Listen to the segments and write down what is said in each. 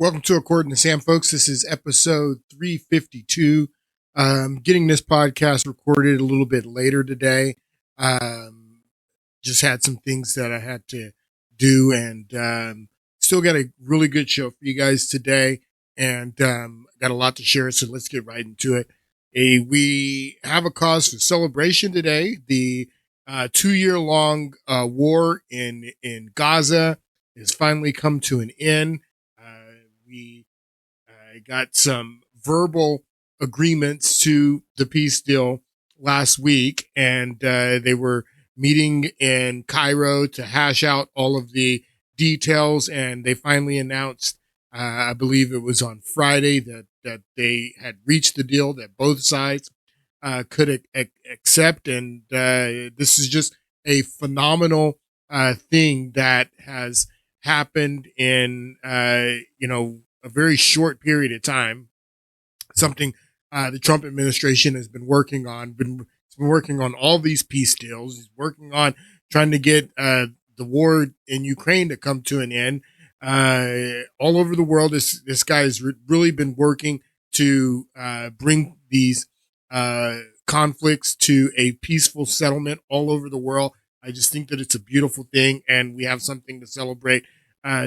Welcome to According to Sam, folks. This is episode 352. Getting this podcast recorded a little bit later today. Just had some things that I had to do, and still got a really good show for you guys today, and got a lot to share, so let's get right into it. We have a cause for celebration today. The 2-year-long war in Gaza has finally come to an end. We got some verbal agreements to the peace deal last week, and they were meeting in Cairo to hash out all of the details, and they finally announced, I believe it was on Friday, that they had reached the deal that both sides could accept, and this is just a phenomenal thing that has happened in, a very short period of time. Something the Trump administration has been working on, been working on all these peace deals. He's working on trying to get the war in Ukraine to come to an end. All over the world, this guy has really been working to bring these conflicts to a peaceful settlement all over the world. I just think that it's a beautiful thing, and we have something to celebrate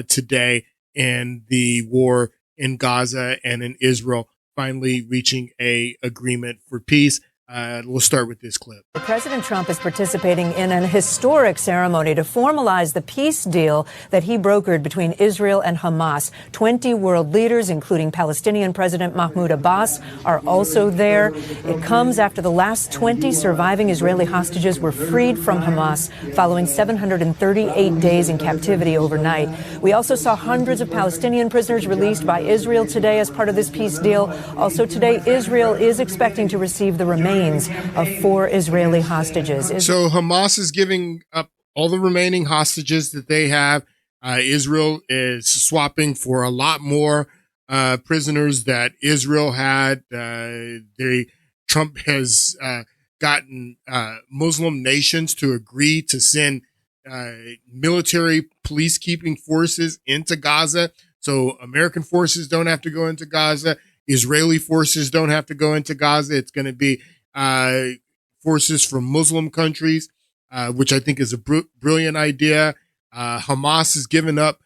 today in the war in Gaza and in Israel finally reaching a agreement for peace. We'll start with this clip. President Trump is participating in an historic ceremony to formalize the peace deal that he brokered between Israel and Hamas. 20 world leaders, including Palestinian President Mahmoud Abbas, are also there. It comes after the last 20 surviving Israeli hostages were freed from Hamas following 738 days in captivity overnight. We also saw hundreds of Palestinian prisoners released by Israel today as part of this peace deal. Also today, Israel is expecting to receive the remains of 4 Israeli hostages. So Hamas is giving up all the remaining hostages that they have. Israel is swapping for a lot more prisoners that Israel had. Trump has gotten Muslim nations to agree to send military police-keeping forces into Gaza. So American forces don't have to go into Gaza. Israeli forces don't have to go into Gaza. It's going to be forces from Muslim countries, which I think is a brilliant idea. Hamas has given up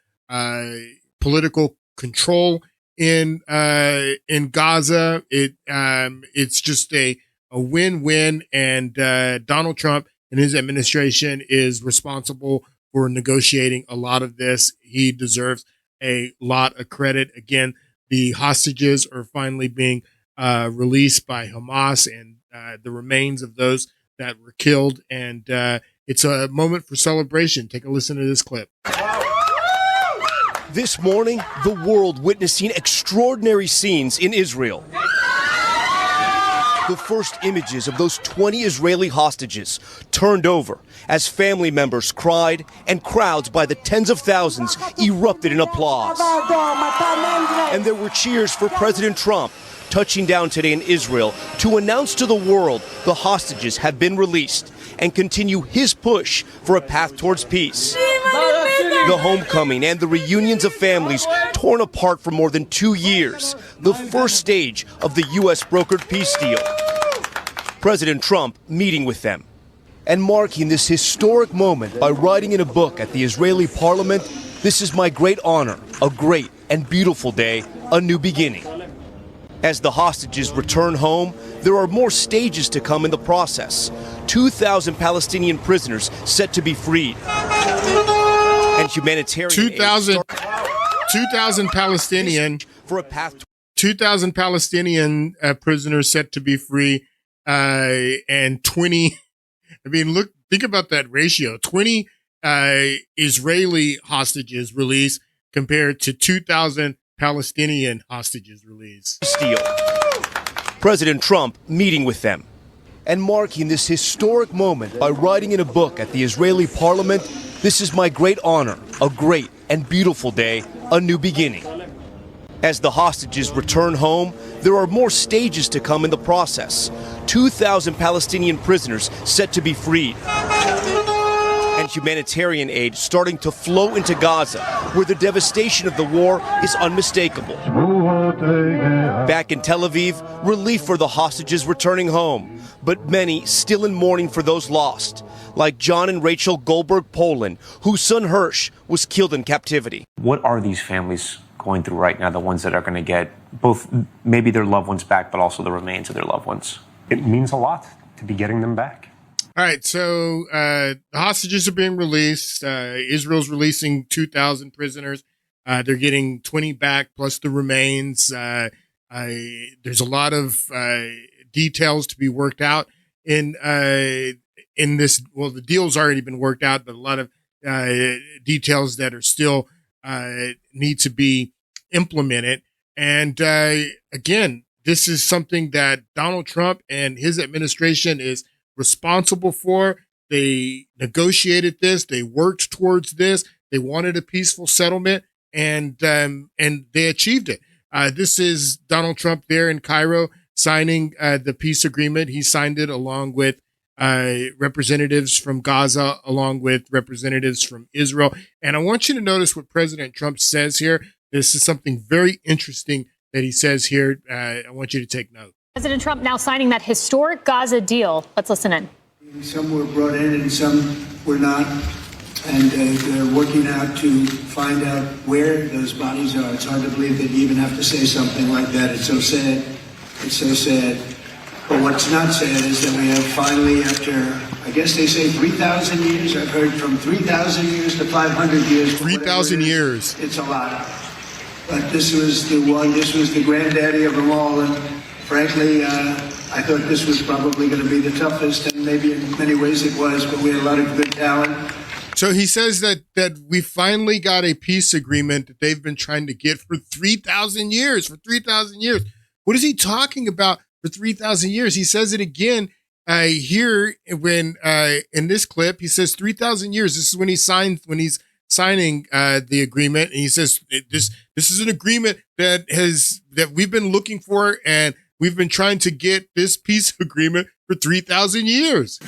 political control in Gaza. It's just a win-win, and Donald Trump and his administration is responsible for negotiating a lot of this. He deserves a lot of credit. Again, the hostages are finally being released by Hamas, and the remains of those that were killed. And it's a moment for celebration. Take a listen to this clip. This morning, the world witnessing extraordinary scenes in Israel. The first images of those 20 Israeli hostages turned over as family members cried and crowds by the tens of thousands erupted in applause. And there were cheers for President Trump, touching down today in Israel to announce to the world the hostages have been released and continue his push for a path towards peace. The homecoming and the reunions of families torn apart for more than 2 years, the first stage of the U.S. brokered peace deal. President Trump meeting with them and marking this historic moment by writing in a book at the Israeli parliament, "This is my great honor, a great and beautiful day, a new beginning." As the hostages return home, there are more stages to come in the process. 2,000 Palestinian prisoners set to be freed. And humanitarian 2,000 Palestinian for a path. 2,000 Palestinian prisoners set to be free, and 20. I mean, think about that ratio: 20 Israeli hostages released compared to 2,000 Palestinian hostages released. President Trump meeting with them and marking this historic moment by writing in a book at the Israeli parliament, "This is my great honor, a great and beautiful day, a new beginning." As the hostages return home, there are more stages to come in the process. 2,000 Palestinian prisoners set to be freed. and humanitarian aid starting to flow into Gaza, where the devastation of the war is unmistakable. Back in Tel Aviv, relief for the hostages returning home, but many still in mourning for those lost, like John and Rachel Goldberg-Poland, whose son Hirsch was killed in captivity. What are these families going through right now, the ones that are going to get both maybe their loved ones back, but also the remains of their loved ones? It means a lot to be getting them back. All right, so the hostages are being released. Israel's releasing 2,000 prisoners. They're getting 20 back plus the remains. There's a lot of details to be worked out in this. Well, the deal's already been worked out, but a lot of details that are still need to be implemented. And again, this is something that Donald Trump and his administration is responsible for. They negotiated this. They worked towards this. They wanted a peaceful settlement, and they achieved it. This is Donald Trump there in Cairo signing the peace agreement. He signed it along with representatives from Gaza, along with representatives from Israel. And I want you to notice what President Trump says here. This is something very interesting that he says here. I want you to take note. President Trump now signing that historic Gaza deal. Let's listen in. Some were brought in and some were not. And they're working out to find out where those bodies are. It's hard to believe that you even have to say something like that. It's so sad. It's so sad. But what's not sad is that we have finally, after, I guess they say 3,000 years, I've heard from 3,000 years to 500 years. 3,000 years. It's a lot. But this was the granddaddy of them all. And frankly, I thought this was probably going to be the toughest, and maybe in many ways it was, but we had a lot of good talent. So he says that we finally got a peace agreement that they've been trying to get for 3,000 years. For 3,000 years. What is he talking about for 3,000 years? He says it again here when in this clip. He says 3,000 years. This is when he's signing the agreement, and he says this is an agreement that we've been looking for, and we've been trying to get this peace agreement for 3,000 years.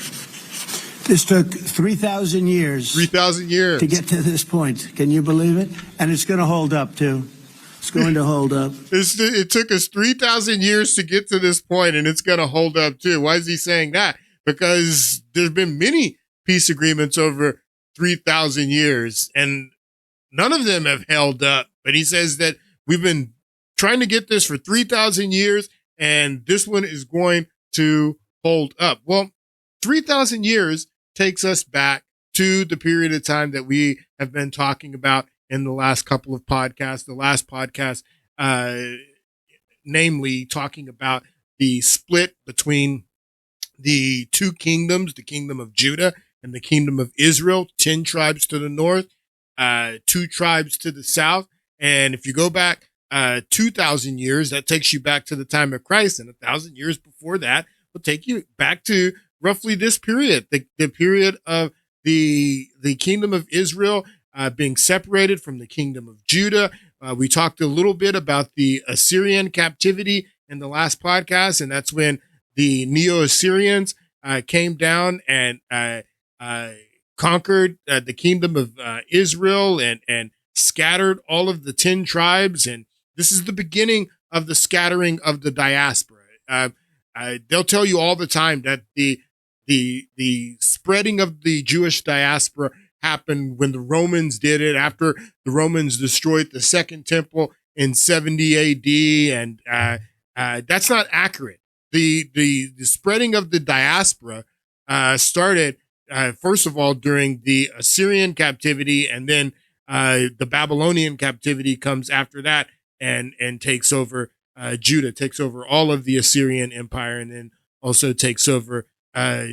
This took 3,000 years. 3,000 years to get to this point. Can you believe it? And it's going to hold up too. It's going to hold up. It took us 3,000 years to get to this point, and it's going to hold up too. Why is he saying that? Because there's been many peace agreements over 3,000 years, and none of them have held up. But he says that we've been trying to get this for 3,000 years, and this one is going to hold up. Well, 3,000 years takes us back to the period of time that we have been talking about in the last couple of podcasts. The last podcast, namely talking about the split between the two kingdoms, the kingdom of Judah and the kingdom of Israel, 10 tribes to the north, 2 tribes to the south. And if you go back 2,000 years, that takes you back to the time of Christ, and 1,000 years before that will take you back to roughly this period, the period of the kingdom of Israel being separated from the kingdom of Judah. We talked a little bit about the Assyrian captivity in the last podcast, and that's when the Neo-Assyrians came down and conquered the kingdom of Israel and scattered all of the 10 tribes. And this is the beginning of the scattering of the diaspora. They'll tell you all the time that the spreading of the Jewish diaspora happened when the Romans did it, after the Romans destroyed the Second Temple in 70 AD. And that's not accurate. The spreading of the diaspora started, first of all, during the Assyrian captivity, and then the Babylonian captivity comes after that and takes over Judah, takes over all of the Assyrian Empire, and then also takes over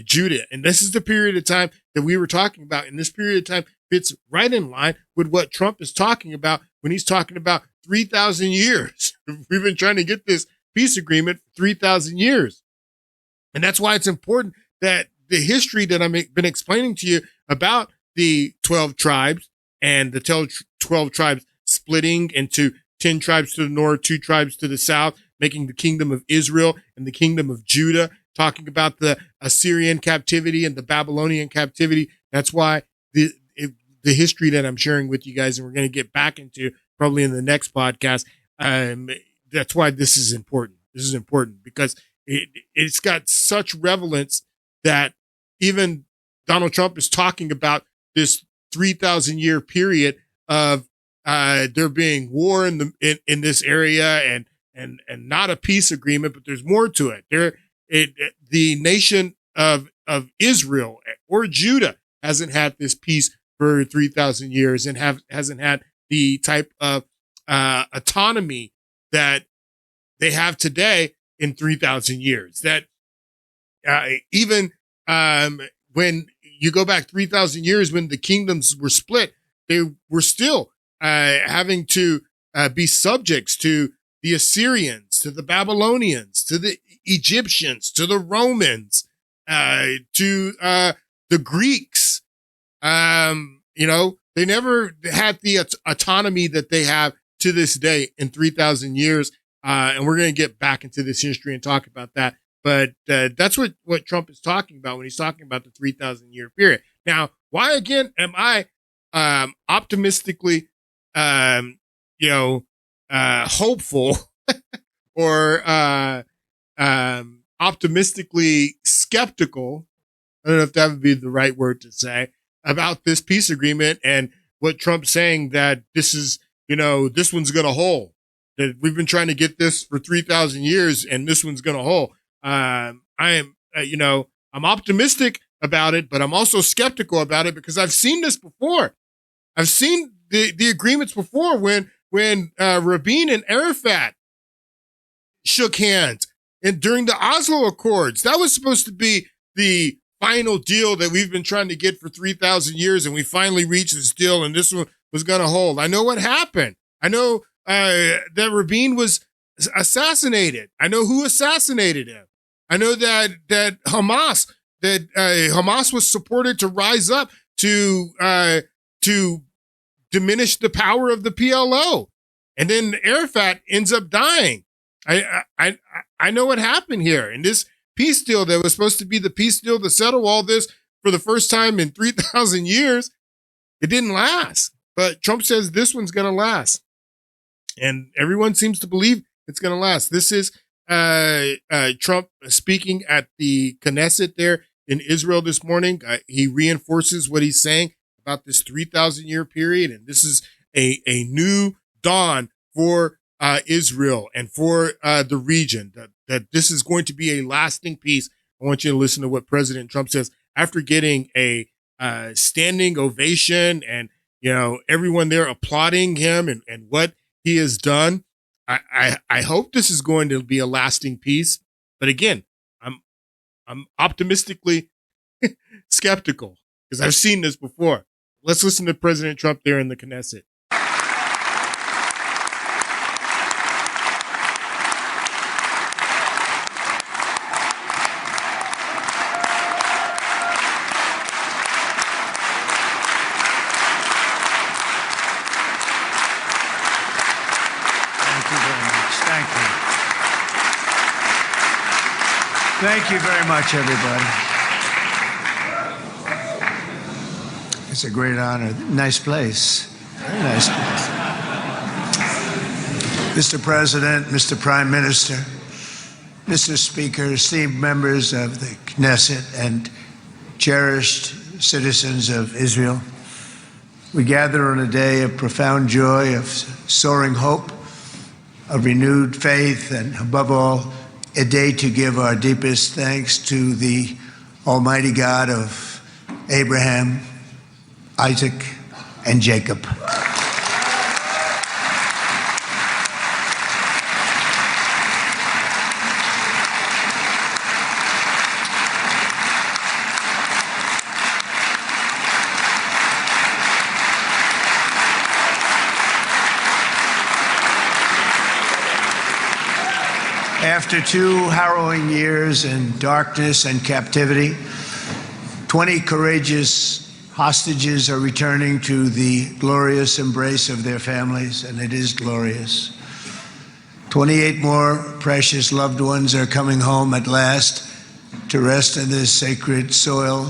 Judah. And this is the period of time that we were talking about. And this period of time fits right in line with what Trump is talking about when he's talking about 3,000 years. We've been trying to get this peace agreement for 3,000 years. And that's why it's important that the history that I've been explaining to you about the 12 tribes and the 12 tribes splitting into 10 tribes to the north, 2 tribes to the south, making the kingdom of Israel and the kingdom of Judah, talking about the Assyrian captivity and the Babylonian captivity. That's why the history that I'm sharing with you guys, and we're going to get back into probably in the next podcast. That's why this is important. This is important because it's got such relevance that even Donald Trump is talking about this 3,000 year period of there being war in this area and not a peace agreement, but there's more to it. The nation of Israel or Judah hasn't had this peace for 3,000 years and hasn't had the type of autonomy that they have today in 3,000 years. That even when you go back 3,000 years, when the kingdoms were split, they were still having to be subjects to the Assyrians, to the Babylonians, to the Egyptians, to the Romans, to the Greeks. They never had the autonomy that they have to this day in 3,000 years. And we're going to get back into this history and talk about that. But that's what Trump is talking about when he's talking about the 3,000 year period. Now, why again am I optimistically, hopeful or optimistically skeptical? I don't know if that would be the right word to say about this peace agreement and what Trump's saying that this is, this one's going to hold. That we've been trying to get this for 3,000 years and this one's going to hold. I'm optimistic about it, but I'm also skeptical about it because I've seen this before. I've seen the agreements before when Rabin and Arafat shook hands and during the Oslo Accords. That was supposed to be the final deal that we've been trying to get for 3,000 years, and we finally reached this deal, and this one was going to hold. I know what happened. I know that Rabin was assassinated. I know who assassinated him. I know that Hamas was supported to rise up to diminish the power of the PLO, and then Arafat ends up dying. I know what happened here, and this peace deal that was supposed to be the peace deal to settle all this for the first time in 3,000 years, it didn't last. But Trump says this one's going to last. And everyone seems to believe it's going to last. This is Trump speaking at the Knesset there in Israel this morning. He reinforces what he's saying about this 3,000 year period. And this is a new dawn for Israel and for the region, that this is going to be a lasting peace. I want you to listen to what President Trump says after getting a standing ovation and, everyone there applauding him and what he has done. I hope this is going to be a lasting peace. But again, I'm optimistically skeptical because I've seen this before. Let's listen to President Trump there in the Knesset. Thank you very much, everybody. It's a great honor. Nice place. Very nice place. Mr. President, Mr. Prime Minister, Mr. Speaker, esteemed members of the Knesset, and cherished citizens of Israel, we gather on a day of profound joy, of soaring hope, of renewed faith, and above all, a day to give our deepest thanks to the Almighty God of Abraham, Isaac, and Jacob. After 2 harrowing years in darkness and captivity, 20 courageous hostages are returning to the glorious embrace of their families, and it is glorious. 28 more precious loved ones are coming home at last to rest in this sacred soil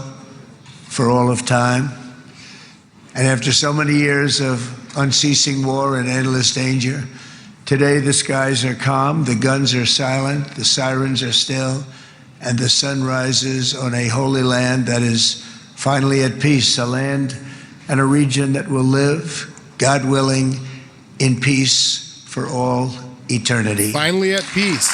for all of time. And after so many years of unceasing war and endless danger, today the skies are calm, the guns are silent, the sirens are still, and the sun rises on a holy land that is finally at peace, a land and a region that will live, God willing, in peace for all eternity. Finally at peace.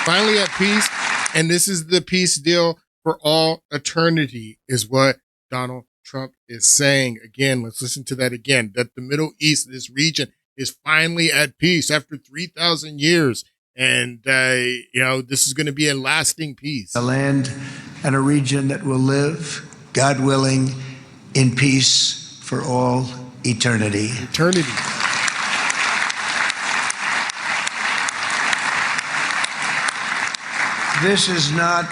Finally at peace. And this is the peace deal for all eternity, is what Donald Trump is saying. Again, let's listen to that again, that the Middle East, this region, is finally at peace after 3,000 years. And, this is going to be a lasting peace. A land and a region that will live, God willing, in peace for all eternity. Eternity. This is not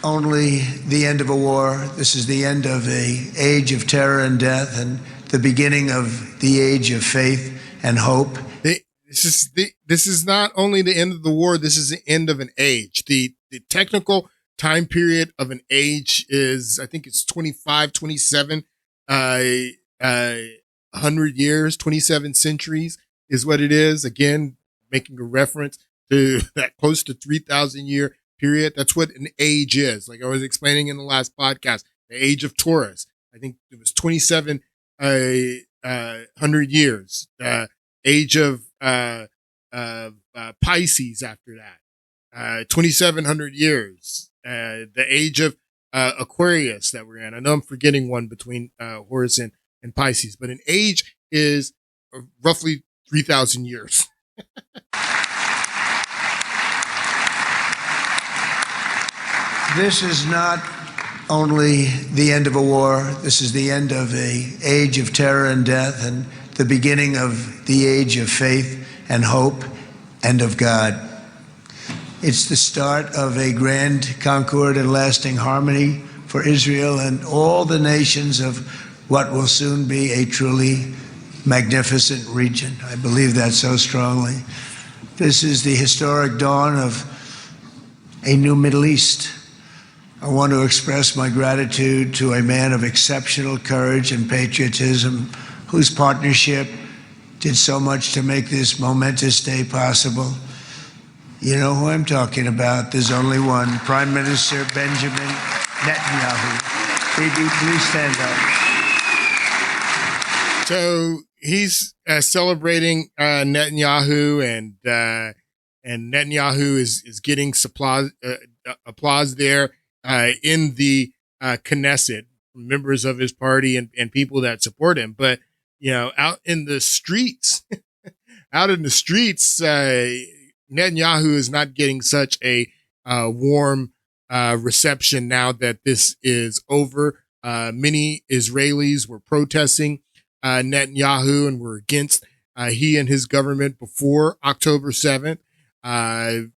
only the end of a war. This is the end of an age of terror and death and the beginning of the age of faith and hope. This is not only the end of the war. This is the end of an age. The technical time period of an age is, I think it's 25, 27, 100 years, 27 centuries is what it is. Again, making a reference to that close to 3,000 year period. That's what an age is. Like I was explaining in the last podcast, the age of Taurus. I think it was 27 100 years. Age of Pisces after that. 2,700 years. The age of Aquarius that we're in. I know I'm forgetting one between Horus and Pisces, but an age is roughly 3,000 years. This is not only the end of a war. This is the end of an age of terror and death and the beginning of the age of faith and hope and of God. It's the start of a grand concord and lasting harmony for Israel and all the nations of what will soon be a truly magnificent region. I believe that so strongly. This is the historic dawn of a new Middle East. I want to express my gratitude to a man of exceptional courage and patriotism whose partnership did so much to make this momentous day possible. You know who I'm talking about. There's only one, Prime Minister Benjamin Netanyahu. Bibi, please stand up. So he's celebrating Netanyahu, and Netanyahu is getting applause there in the Knesset, members of his party and people that support him. But out in the streets, Netanyahu is not getting such a warm reception now that this is over. Many Israelis were protesting Netanyahu and were against he and his government before October 7th.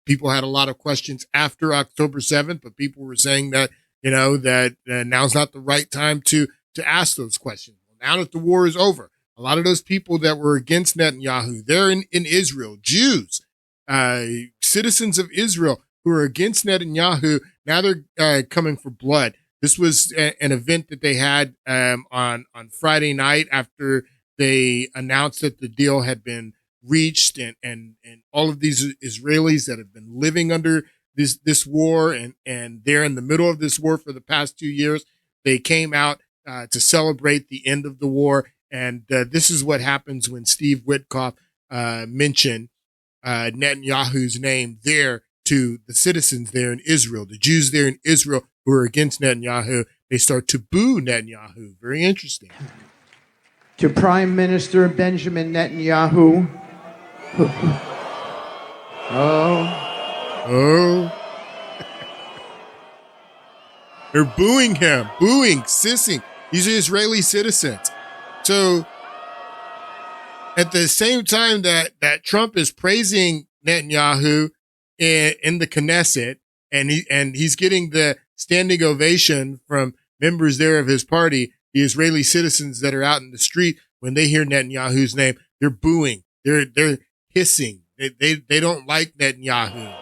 People had a lot of questions after October 7th, but people were saying that, that now's not the right time to ask those questions. Well, now that the war is over, a lot of those people that were against Netanyahu, they're in Israel, Jews, citizens of Israel who are against Netanyahu. Now they're coming for blood. This was an event that they had on Friday night after they announced that the deal had been reached, and all of these Israelis that have been living under this war and they're in the middle of this war for the past 2 years, they came out to celebrate the end of the war. And this is what happens when Steve Witkoff mentioned Netanyahu's name there to the citizens there in Israel, the Jews there in Israel who are against Netanyahu. They start to boo Netanyahu. Very interesting. To Prime Minister Benjamin Netanyahu. Oh. They're booing him, sissing. These are Israeli citizens. So at the same time that Trump is praising Netanyahu in the Knesset, and he's getting the standing ovation from members there of his party, the Israeli citizens that are out in the street, when they hear Netanyahu's name, they're booing. They're hissing. They don't like Netanyahu.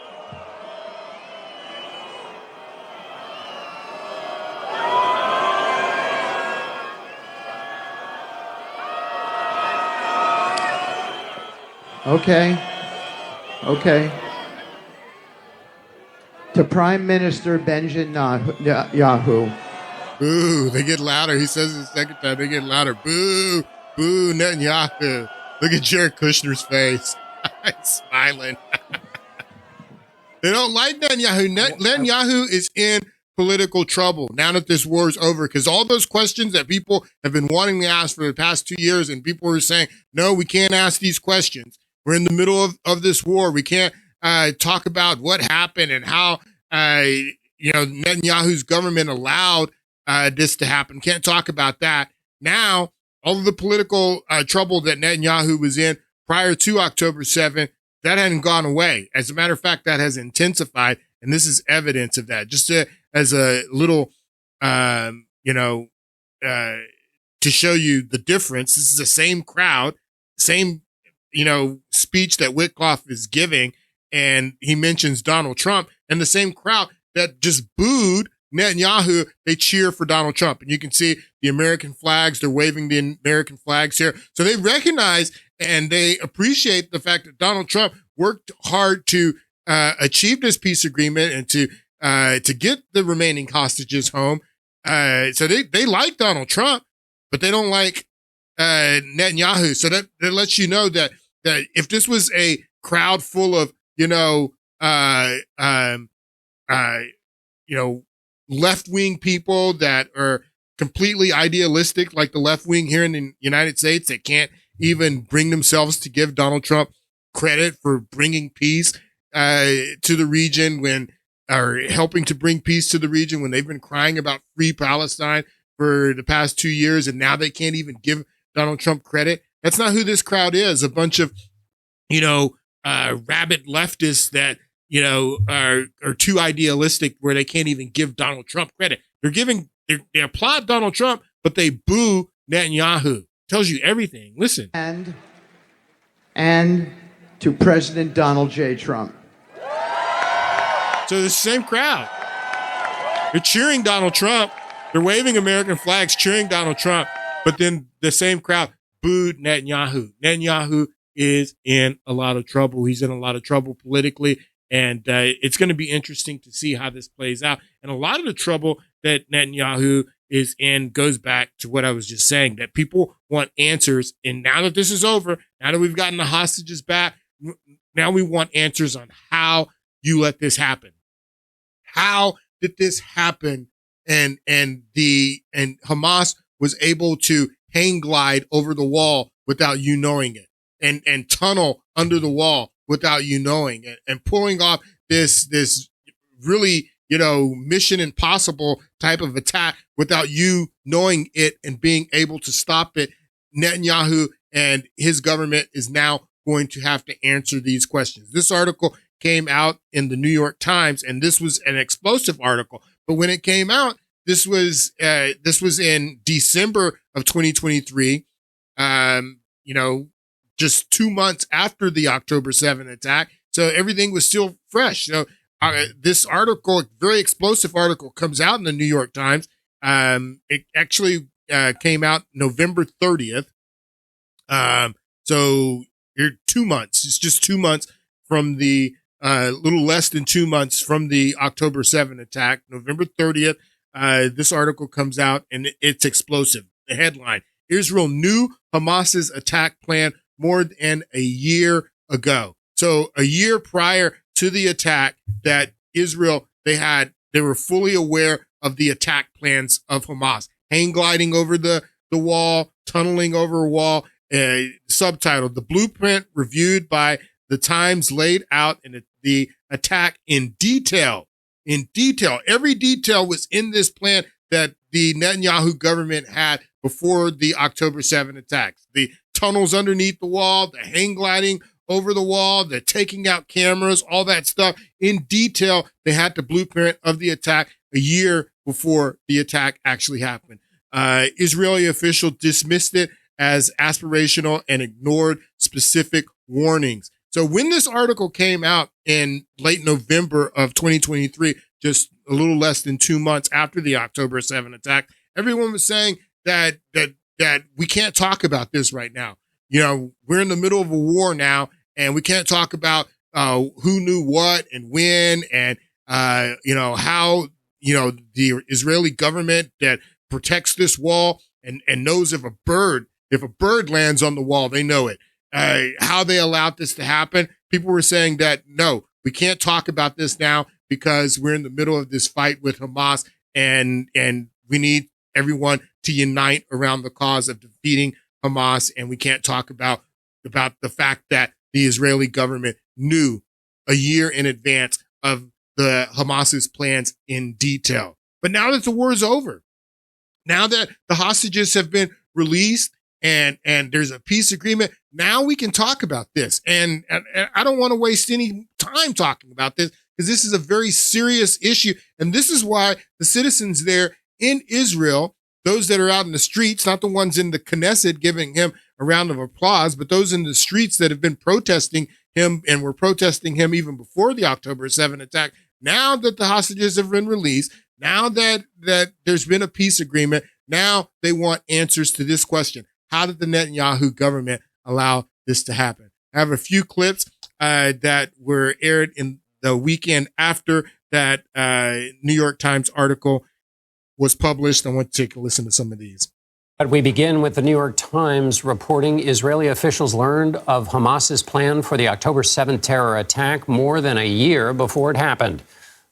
Okay. Okay. To Prime Minister Benjamin Netanyahu. Boo, they get louder. He says it the second time, they get louder. Boo, boo, Netanyahu. Look at Jared Kushner's face. He's smiling. They don't like Netanyahu. Netanyahu is in political trouble now that this war is over, because all those questions that people have been wanting to ask for the past 2 years, and people are saying, no, we can't ask these questions. We're in the middle of this war. We can't talk about what happened and how Netanyahu's government allowed this to happen. Can't talk about that. Now, all of the political trouble that Netanyahu was in prior to October 7th, that hadn't gone away. As a matter of fact, that has intensified, and this is evidence of that. Just as a little, to show you the difference, this is the same crowd, same, speech that Witkoff is giving, and he mentions Donald Trump, and the same crowd that just booed Netanyahu, they cheer for Donald Trump. And you can see the American flags, they're waving the American flags here. So they recognize and they appreciate the fact that Donald Trump worked hard to achieve this peace agreement and to get the remaining hostages home. So they like Donald Trump, but they don't like Netanyahu. So that lets you know that if this was a crowd full of, left-wing people that are completely idealistic, like the left wing here in the United States, that can't even bring themselves to give Donald Trump credit for bringing peace to the region or helping to bring peace to the region when they've been crying about free Palestine for the past 2 years, and now they can't even give Donald Trump credit. That's not who this crowd is. A bunch of, rabid leftists that, are too idealistic where they can't even give Donald Trump credit. They applaud Donald Trump, but they boo Netanyahu. Tells you everything. Listen. And to President Donald J. Trump. So the same crowd. They're cheering Donald Trump. They're waving American flags, cheering Donald Trump. But then the same crowd booed Netanyahu. Netanyahu is in a lot of trouble. He's in a lot of trouble politically. And it's going to be interesting to see how this plays out. And a lot of the trouble that Netanyahu is in goes back to what I was just saying, that people want answers. And now that this is over, now that we've gotten the hostages back, now we want answers on how you let this happen. How did this happen? And Hamas was able to hang glide over the wall without you knowing it, and tunnel under the wall without you knowing it, and pulling off this really, Mission Impossible type of attack without you knowing it and being able to stop it. Netanyahu and his government is now going to have to answer these questions. This article came out in the New York Times, and this was an explosive article. But when it came out, this was in December of 2023. Just 2 months after the October 7th attack. So everything was still fresh. So this article, very explosive article, comes out in the New York Times. It actually came out November 30th. So you're 2 months. It's just 2 months from the, little less than 2 months from the October 7th attack, November 30th. This article comes out and it's explosive. The headline: Israel knew Hamas's attack plan more than a year ago. So a year prior to the attack that Israel, they were fully aware of the attack plans of Hamas. Hang gliding over the wall, tunneling over a wall, subtitled, "The Blueprint Reviewed by the Times Laid Out in the Attack in Detail." In detail. Every detail was in this plan that the Netanyahu government had before the October 7th attacks. The tunnels underneath the wall, the hang gliding over the wall, the taking out cameras, all that stuff in detail. They had the blueprint of the attack a year before the attack actually happened. Israeli officials dismissed it as aspirational and ignored specific warnings. So when this article came out in late November of 2023, just a little less than 2 months after the October 7th attack, everyone was saying that we can't talk about this right now. We're in the middle of a war now, and we can't talk about who knew what and when, and how the Israeli government that protects this wall and knows if a bird lands on the wall, they know it. How they allowed this to happen. People were saying that no, we can't talk about this now because we're in the middle of this fight with Hamas, and we need everyone to unite around the cause of defeating Hamas, and we can't talk about the fact that the Israeli government knew a year in advance of the Hamas's plans in detail. But now that the war is over, now that the hostages have been released and there's a peace agreement, now we can talk about this. And I don't want to waste any time talking about this because this is a very serious issue. And this is why the citizens there in Israel, those that are out in the streets, not the ones in the Knesset giving him a round of applause, but those in the streets that have been protesting him and were protesting him even before the October 7 attack. Now that the hostages have been released, now that there's been a peace agreement, now they want answers to this question. How did the Netanyahu government allow this to happen? I have a few clips that were aired in the weekend after that New York Times article was published. I want to take a listen to some of these. But we begin with the New York Times reporting Israeli officials learned of Hamas's plan for the October 7th terror attack more than a year before it happened.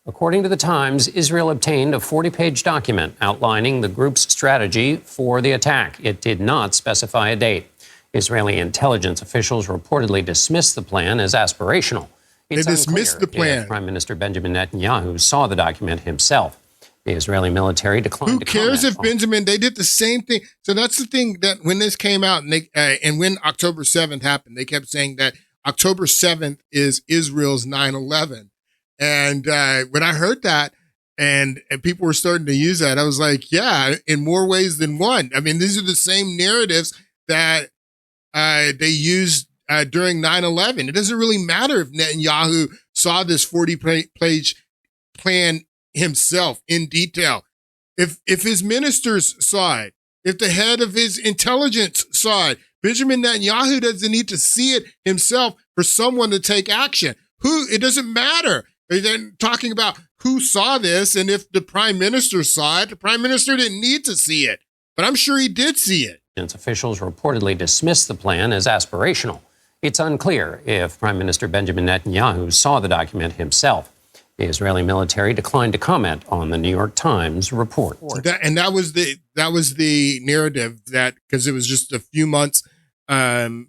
According to the Times, Israel obtained a 40-page document outlining the group's strategy for the attack. It did not specify a date. Israeli intelligence officials reportedly dismissed the plan as aspirational. It's they dismissed the plan. If Prime Minister Benjamin Netanyahu saw the document himself. The Israeli military declined to comment. Who cares if Benjamin, they did the same thing. So that's the thing that when this came out and when October 7th happened, they kept saying that October 7th is Israel's 9/11. And when I heard that and people were starting to use that, I was like, yeah, in more ways than one. I mean, these are the same narratives that they used during 9/11. It doesn't really matter if Netanyahu saw this 40-page plan himself in detail. If his ministers saw it, if the head of his intelligence saw it, Benjamin Netanyahu doesn't need to see it himself for someone to take action. It doesn't matter. They're talking about who saw this, and if the prime minister saw it, the prime minister didn't need to see it. But I'm sure he did see it. Officials reportedly dismissed the plan as aspirational. It's unclear if Prime Minister Benjamin Netanyahu saw the document himself. The Israeli military declined to comment on the New York Times report. That was the narrative, that because it was just a few months, away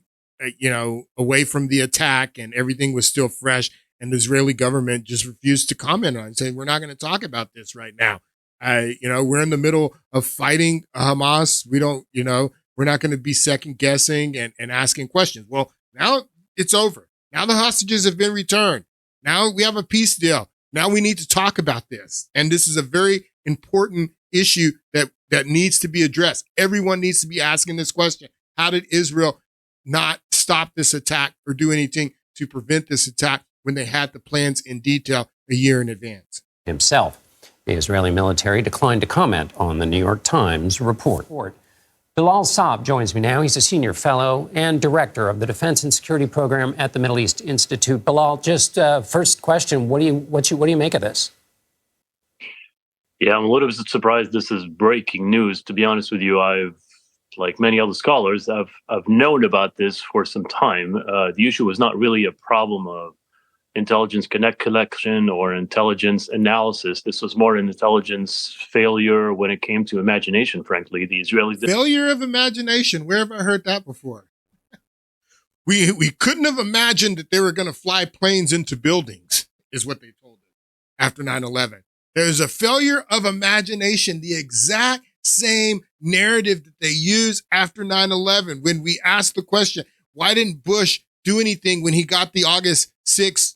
from the attack, and everything was still fresh, and the Israeli government just refused to comment on it, saying we're not going to talk about this right now. We're in the middle of fighting Hamas. We're not going to be second guessing and asking questions. Well, now it's over. Now the hostages have been returned. Now we have a peace deal. Now we need to talk about this. And this is a very important issue that needs to be addressed. Everyone needs to be asking this question. How did Israel not stop this attack or do anything to prevent this attack when they had the plans in detail a year in advance? Himself. The Israeli military declined to comment on the New York Times report. Bilal Saab joins me now. He's a senior fellow and director of the Defense and Security Program at the Middle East Institute. Bilal, just first question: What do you make of this? Yeah, I'm a little bit surprised this is breaking news. To be honest with you, like many other scholars, I've known about this for some time. The issue was not really a problem of intelligence collection or intelligence analysis. This was more an intelligence failure when it came to imagination, frankly. The Israelis... Failure of imagination. Where have I heard that before? We couldn't have imagined that they were going to fly planes into buildings, is what they told us after 9/11. There's a failure of imagination, the exact same narrative that they used after 9/11 when we asked the question, why didn't Bush do anything when he got the August 6th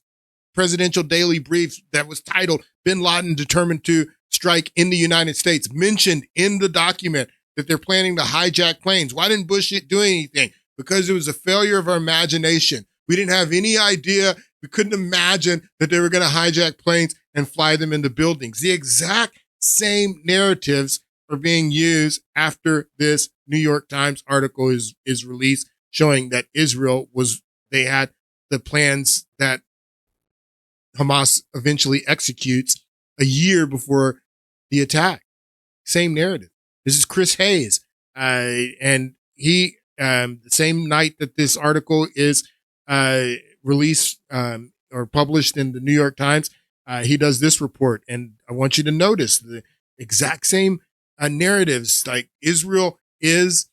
presidential daily brief that was titled Bin Laden Determined to Strike in the United States, mentioned in the document that they're planning to hijack planes. Why didn't Bush do anything? Because it was a failure of our imagination. We didn't have any idea. We couldn't imagine that they were going to hijack planes and fly them into buildings. The exact same narratives are being used after this New York Times article is released, showing that Israel they had the plans that Hamas eventually executes a year before the attack. Same narrative. This is Chris Hayes. And he, the same night that this article is released or published in the New York Times, he does this report. And I want you to notice the exact same narratives, like Israel is,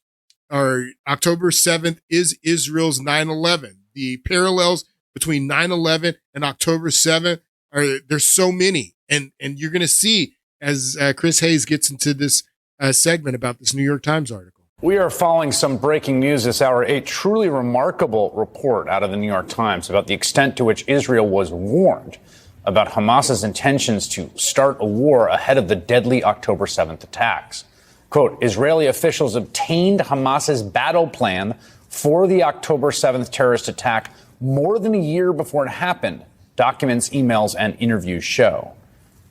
or October 7th is Israel's 9/11. The parallels between 9/11 and October 7th there's so many. And you're going to see as Chris Hayes gets into this segment about this New York Times article. We are following some breaking news this hour, a truly remarkable report out of the New York Times about the extent to which Israel was warned about Hamas's intentions to start a war ahead of the deadly October 7th attacks. Quote, Israeli officials obtained Hamas's battle plan for the October 7th terrorist attack more than a year before it happened, documents, emails, and interviews show.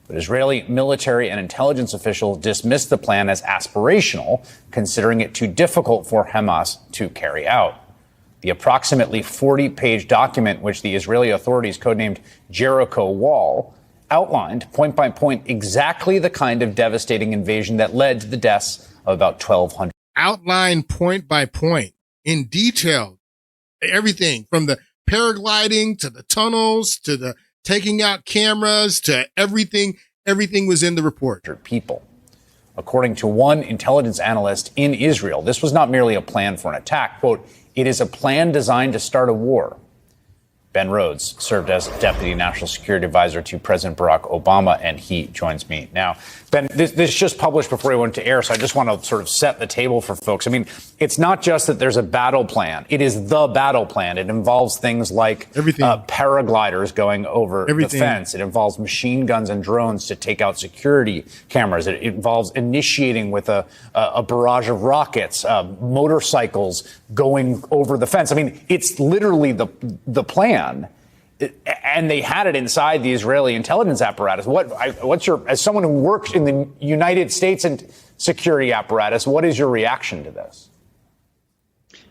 But Israeli military and intelligence officials dismissed the plan as aspirational, considering it too difficult for Hamas to carry out. The approximately 40-page document, which the Israeli authorities codenamed Jericho Wall, outlined point by point exactly the kind of devastating invasion that led to the deaths of about 1,200. Outlined point by point in detail, everything from the paragliding to the tunnels to the taking out cameras to everything was in the report. People. According to one intelligence analyst in Israel, this was not merely a plan for an attack. Quote, it is a plan designed to start a war. Ben Rhodes served as Deputy National Security Advisor to President Barack Obama, and he joins me now. Ben, this just published before we went to air, so I just want to sort of set the table for folks. I mean, it's not just that there's a battle plan. It is the battle plan. It involves things like paragliders going over the fence. It involves machine guns and drones to take out security cameras. It involves initiating with a barrage of rockets, motorcycles going over the fence. I mean, it's literally the plan. And they had it inside the Israeli intelligence apparatus. What's your, as someone who works in the United States and security apparatus, what is your reaction to this?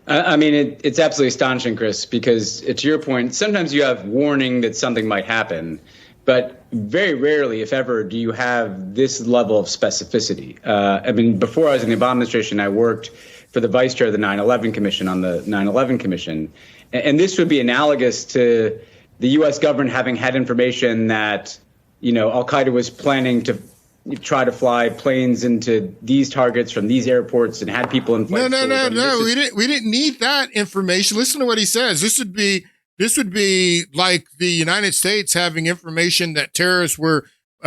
I mean, it's absolutely astonishing, Chris, because to your point, sometimes you have warning that something might happen, but very rarely, if ever, do you have this level of specificity. I mean, before I was in the Obama administration, I worked for the vice chair of the 9/11 Commission on the 9/11 Commission. And this would be analogous to the U.S. government having had information that, al-Qaeda was planning to try to fly planes into these targets from these airports and had people in flight. No. We didn't need that information. Listen to what he says. This would be like the United States having information that terrorists were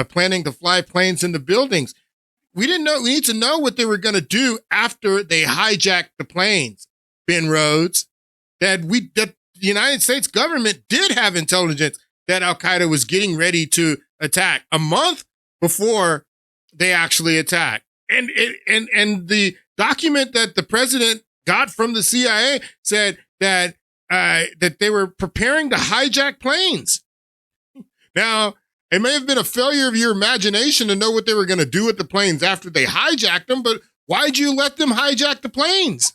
planning to fly planes into buildings. We didn't know. We need to know what they were going to do after they hijacked the planes, Ben Rhodes. That the United States government did have intelligence that Al-Qaeda was getting ready to attack a month before they actually attacked. And the document that the president got from the CIA said that they were preparing to hijack planes. Now, it may have been a failure of your imagination to know what they were going to do with the planes after they hijacked them, but why'd you let them hijack the planes?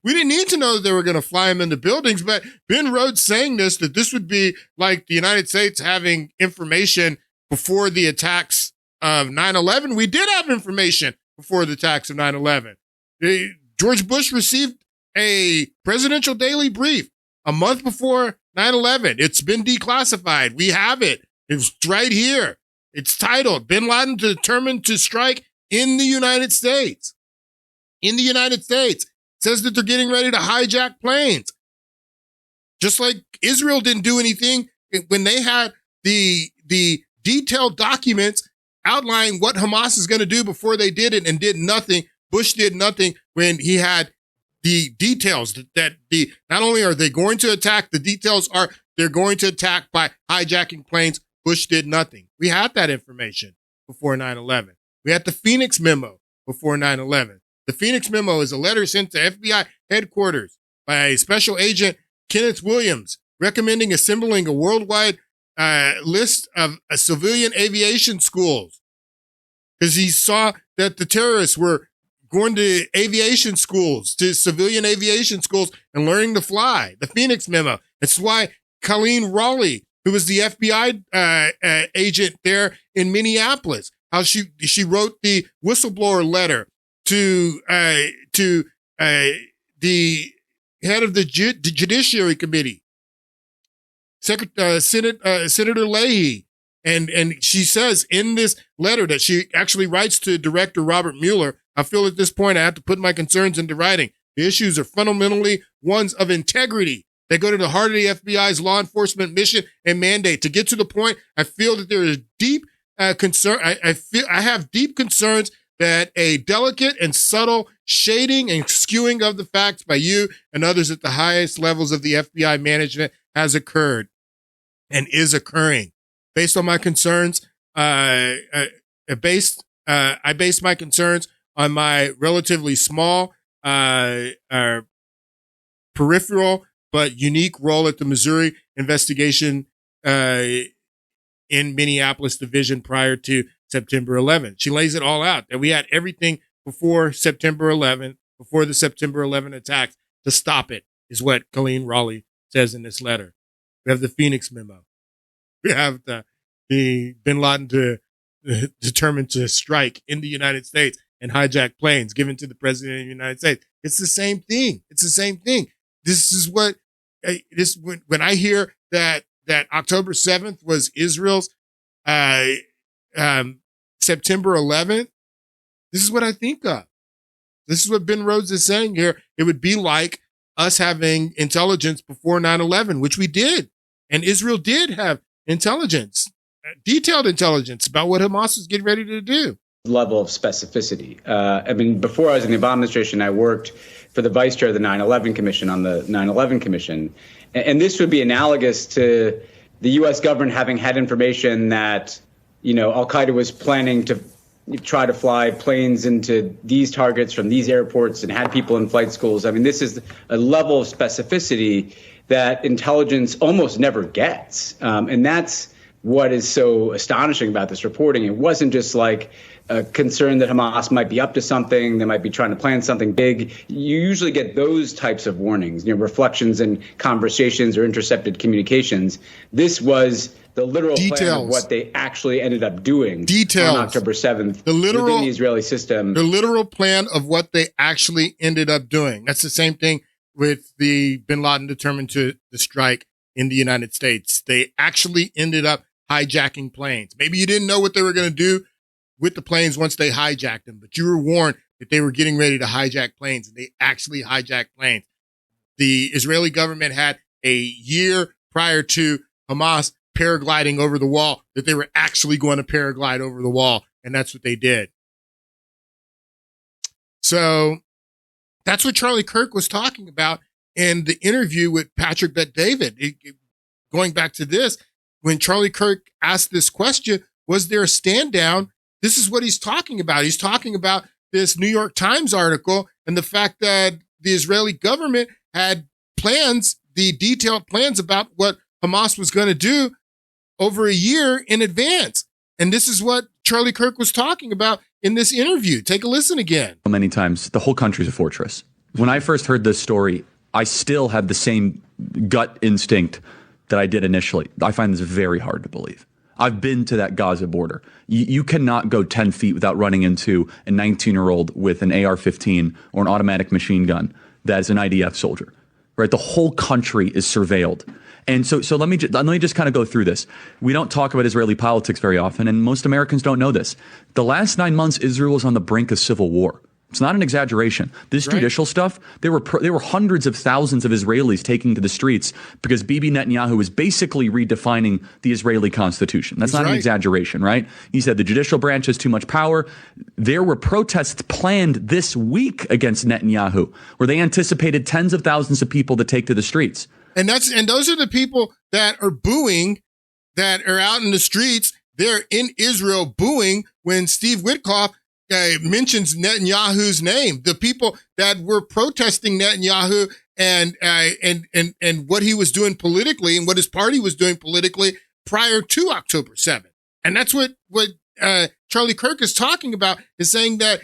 We didn't need to know that they were going to fly them into buildings, but Ben Rhodes saying that this would be like the United States having information before the attacks of 9/11. We did have information before the attacks of 9/11. George Bush received a presidential daily brief a month before 9/11. It's been declassified. We have it. It's right here. It's titled, Bin Laden Determined to Strike in the United States. In the United States. Says that they're getting ready to hijack planes. Just like Israel didn't do anything when they had the detailed documents outlining what Hamas is going to do before they did it and did nothing. Bush did nothing when he had the details that not only are they going to attack, the details are they're going to attack by hijacking planes. Bush did nothing. We had that information before 9/11. We had the Phoenix memo before 9/11. The Phoenix memo is a letter sent to FBI headquarters by Special Agent Kenneth Williams recommending assembling a worldwide list of civilian aviation schools because he saw that the terrorists were going to aviation schools, to civilian aviation schools and learning to fly. The Phoenix memo. That's why Colleen Raleigh, who was the FBI agent there in Minneapolis, how she wrote the whistleblower letter to the head of the Judiciary Committee, Senator Leahy. And she says in this letter that she actually writes to Director Robert Mueller, I feel at this point I have to put my concerns into writing. The issues are fundamentally ones of integrity. They go to the heart of the FBI's law enforcement mission and mandate. To get to the point, I feel that there is deep concern. I have deep concerns that a delicate and subtle shading and skewing of the facts by you and others at the highest levels of the FBI management has occurred and is occurring. Based on my concerns, I base my concerns on my relatively small, peripheral but unique role at the Missouri investigation in Minneapolis division prior to September 11th. She lays it all out that we had everything before September 11th, before the September 11th attacks to stop it, is what Colleen Raleigh says in this letter. We have the Phoenix memo. We have the bin Laden determined to strike in the United States and hijack planes given to the president of the United States. It's the same thing. It's the same thing. This is what when I hear that October 7th was Israel's September 11th, this is what I think of. This is what Ben Rhodes is saying here. It would be like us having intelligence before 9/11, which we did. And Israel did have intelligence, detailed intelligence about what Hamas was getting ready to do. Level of specificity. I mean, before I was in the Obama administration, I worked for the vice chair of the 9/11 Commission on the 9/11 Commission. And this would be analogous to the U.S. government having had information that, Al-Qaeda was planning to try to fly planes into these targets from these airports and had people in flight schools. I mean, this is a level of specificity that intelligence almost never gets. And that's what is so astonishing about this reporting. It wasn't just like a concern that Hamas might be up to something, they might be trying to plan something big. You usually get those types of warnings, reflections in conversations or intercepted communications. This was the literal plan of what they actually ended up doing on October 7th within the Israeli system. The literal plan of what they actually ended up doing. That's the same thing with the bin Laden determined to strike in the United States. They actually ended up hijacking planes. Maybe you didn't know what they were going to do with the planes once they hijacked them, but you were warned that they were getting ready to hijack planes, and they actually hijacked planes. The Israeli government had a year prior to Hamas paragliding over the wall that they were actually going to paraglide over the wall, and that's what they did. So that's what Charlie Kirk was talking about in the interview with Patrick Bet-David. Going back to this, when Charlie Kirk asked this question, was there a stand down? This is what he's talking about. He's talking about this New York Times article and the fact that the Israeli government had plans, the detailed plans about what Hamas was going to do over a year in advance. And this is what Charlie Kirk was talking about in this interview. Take a listen again. Many times, the whole country's a fortress. When I first heard this story, I still had the same gut instinct that I did initially. I find this very hard to believe. I've been to that Gaza border. You cannot go 10 feet without running into a 19-year-old with an AR-15 or an automatic machine gun that is an IDF soldier, right? The whole country is surveilled. And so let me just kind of go through this. We don't talk about Israeli politics very often, and most Americans don't know this. The last 9 months, Israel was on the brink of civil war. It's not an exaggeration. This judicial stuff, there were hundreds of thousands of Israelis taking to the streets because Bibi Netanyahu was basically redefining the Israeli constitution. That's not an exaggeration, right? He said the judicial branch has too much power. There were protests planned this week against Netanyahu, where they anticipated tens of thousands of people to take to the streets. And those are the people that are booing, that are out in the streets. They're in Israel booing when Steve Witkoff mentions Netanyahu's name. The people that were protesting Netanyahu and what he was doing politically and what his party was doing politically prior to October 7th. And that's what Charlie Kirk is talking about is saying that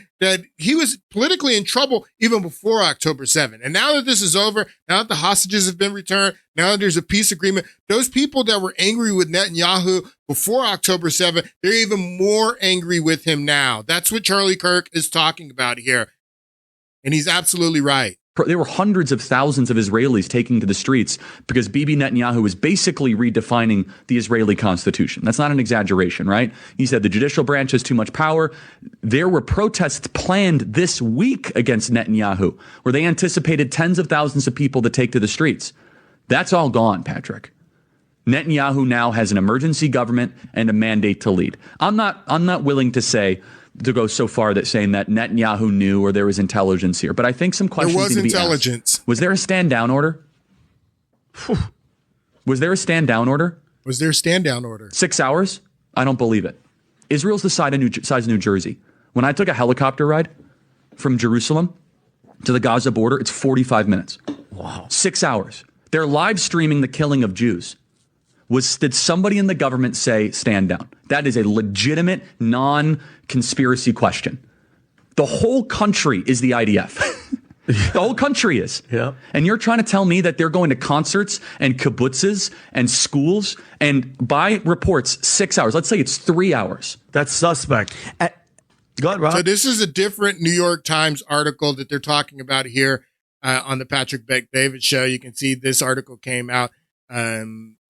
he was politically in trouble even before October 7th. And now that this is over, now that the hostages have been returned, now that there's a peace agreement, those people that were angry with Netanyahu before October 7th, they're even more angry with him now. That's what Charlie Kirk is talking about here. And he's absolutely right. There were hundreds of thousands of Israelis taking to the streets because Bibi Netanyahu was basically redefining the Israeli constitution. That's not an exaggeration, right? He said the judicial branch has too much power. There were protests planned this week against Netanyahu, where they anticipated tens of thousands of people to take to the streets. That's all gone, Patrick. Netanyahu now has an emergency government and a mandate to lead. I'm not willing to go so far that saying that Netanyahu knew or there was intelligence here. But I think some questions need to be asked. There was intelligence. Was there a stand-down order? Was there a stand-down order? Was there a stand-down order? 6 hours? I don't believe it. Israel's the size of New Jersey. When I took a helicopter ride from Jerusalem to the Gaza border, it's 45 minutes. Wow. 6 hours. They're live streaming the killing of Jews. Did somebody in the government say stand down? That is a legitimate, non-conspiracy question. The whole country is the IDF. The whole country is. Yeah. And you're trying to tell me that they're going to concerts and kibbutzes and schools and by reports 6 hours. Let's say it's 3 hours. That's suspect. Go ahead, Rob. So this is a different New York Times article that they're talking about here on the Patrick Bet-David show. You can see this article came out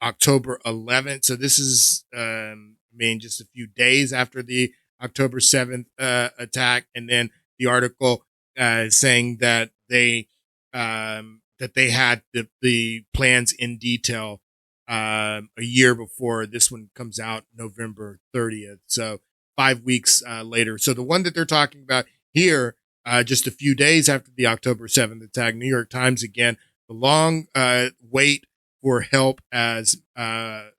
October 11th. So this is, just a few days after the October 7th attack. And then the article saying that they had the plans in detail a year before this one comes out, November 30th. So 5 weeks later. So the one that they're talking about here, just a few days after the October 7th attack, New York Times again, the long wait for help as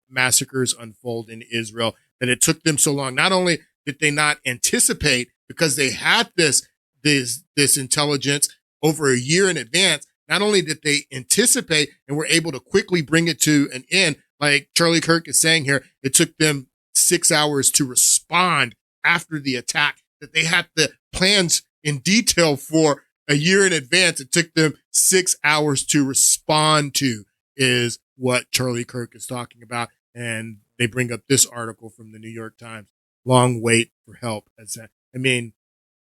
massacres unfold in Israel, that it took them so long. Not only did they not anticipate, because they had this intelligence over a year in advance, not only did they anticipate and were able to quickly bring it to an end, like Charlie Kirk is saying here, it took them 6 hours to respond after the attack, that they had the plans in detail for a year in advance. It took them 6 hours to respond to, is what Charlie Kirk is talking about. And they bring up this article from the New York Times, long wait for help.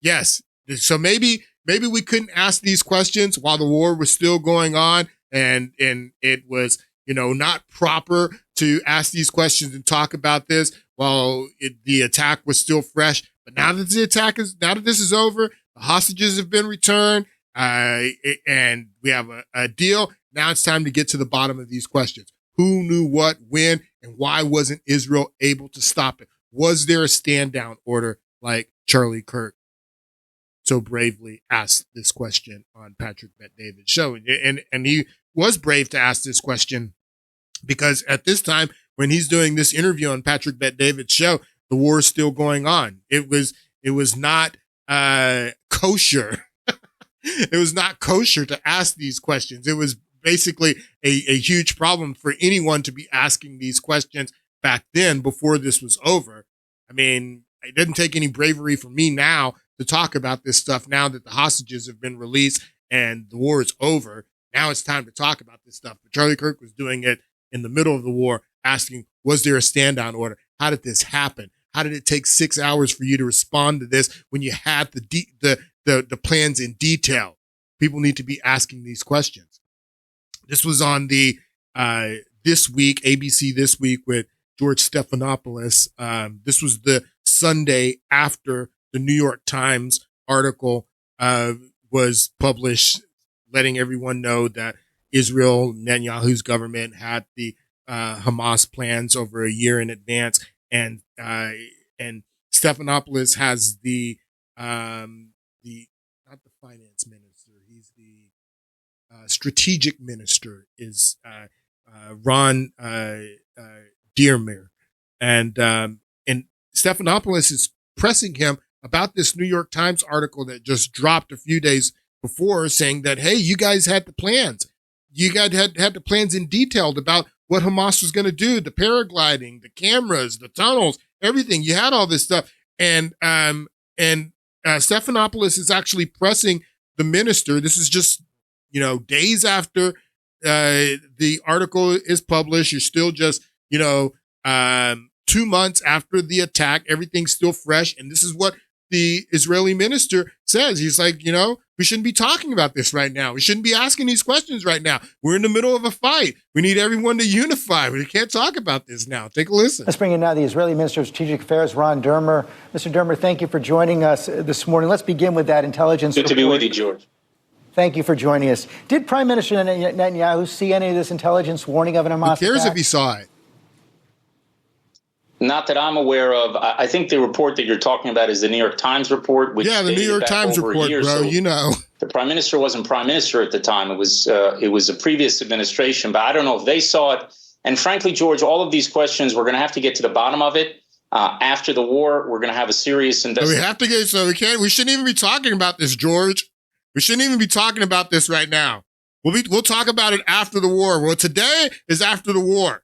Yes. So maybe we couldn't ask these questions while the war was still going on, and it was, not proper to ask these questions and talk about this while the attack was still fresh. But now that this is over, the hostages have been returned, and we have a deal. Now it's time to get to the bottom of these questions. Who knew what, when, and why wasn't Israel able to stop it? Was there a stand down order, like Charlie Kirk so bravely asked this question on Patrick Bet-David's show? And he was brave to ask this question because at this time, when he's doing this interview on Patrick Bet-David's show, the war is still going on. It was not kosher. It was not kosher to ask these questions. It was basically a huge problem for anyone to be asking these questions back then before this was over. It didn't take any bravery for me now to talk about this stuff now that the hostages have been released and the war is over. Now it's time to talk about this stuff. But Charlie Kirk was doing it in the middle of the war, asking, was there a stand down order? How did this happen? How did it take 6 hours for you to respond to this when you had the plans in detail? People need to be asking these questions. This was on the This Week, ABC This Week with George Stephanopoulos. This was the Sunday after the New York Times article was published, letting everyone know that Israel, Netanyahu's government, had the Hamas plans over a year in advance, and Stephanopoulos has the not the finance minister, he's the strategic minister, is Ron Dearmer, and Stephanopoulos is pressing him about this New York Times article that just dropped a few days before, saying that, hey, you guys had the plans. You guys had the plans in detail about what Hamas was going to do, the paragliding, the cameras, the tunnels, everything. You had all this stuff. And Stephanopoulos is actually pressing the minister. This is just, days after the article is published. You're still just, 2 months after the attack. Everything's still fresh. And this is what the Israeli minister says. He's like, we shouldn't be talking about this right now. We shouldn't be asking these questions right now. We're in the middle of a fight. We need everyone to unify. We can't talk about this now. Take a listen. Let's bring in now the Israeli Minister of Strategic Affairs, Ron Dermer. Mr. Dermer, thank you for joining us this morning. Let's begin with that intelligence report. Good to be with you, George. Thank you for joining us. Did Prime Minister Netanyahu see any of this intelligence warning of an Hamas attack? Who cares if he saw it? Not that I'm aware of. I think the report that you're talking about is the New York Times report. Which the New York Times report, bro. So the prime minister wasn't prime minister at the time. It was a previous administration. But I don't know if they saw it. And frankly, George, all of these questions, we're going to have to get to the bottom of it. After the war, we're going to have a serious investigation. We have to get. We shouldn't even be talking about this, George. We shouldn't even be talking about this right now. We'll talk about it after the war. Well, today is after the war.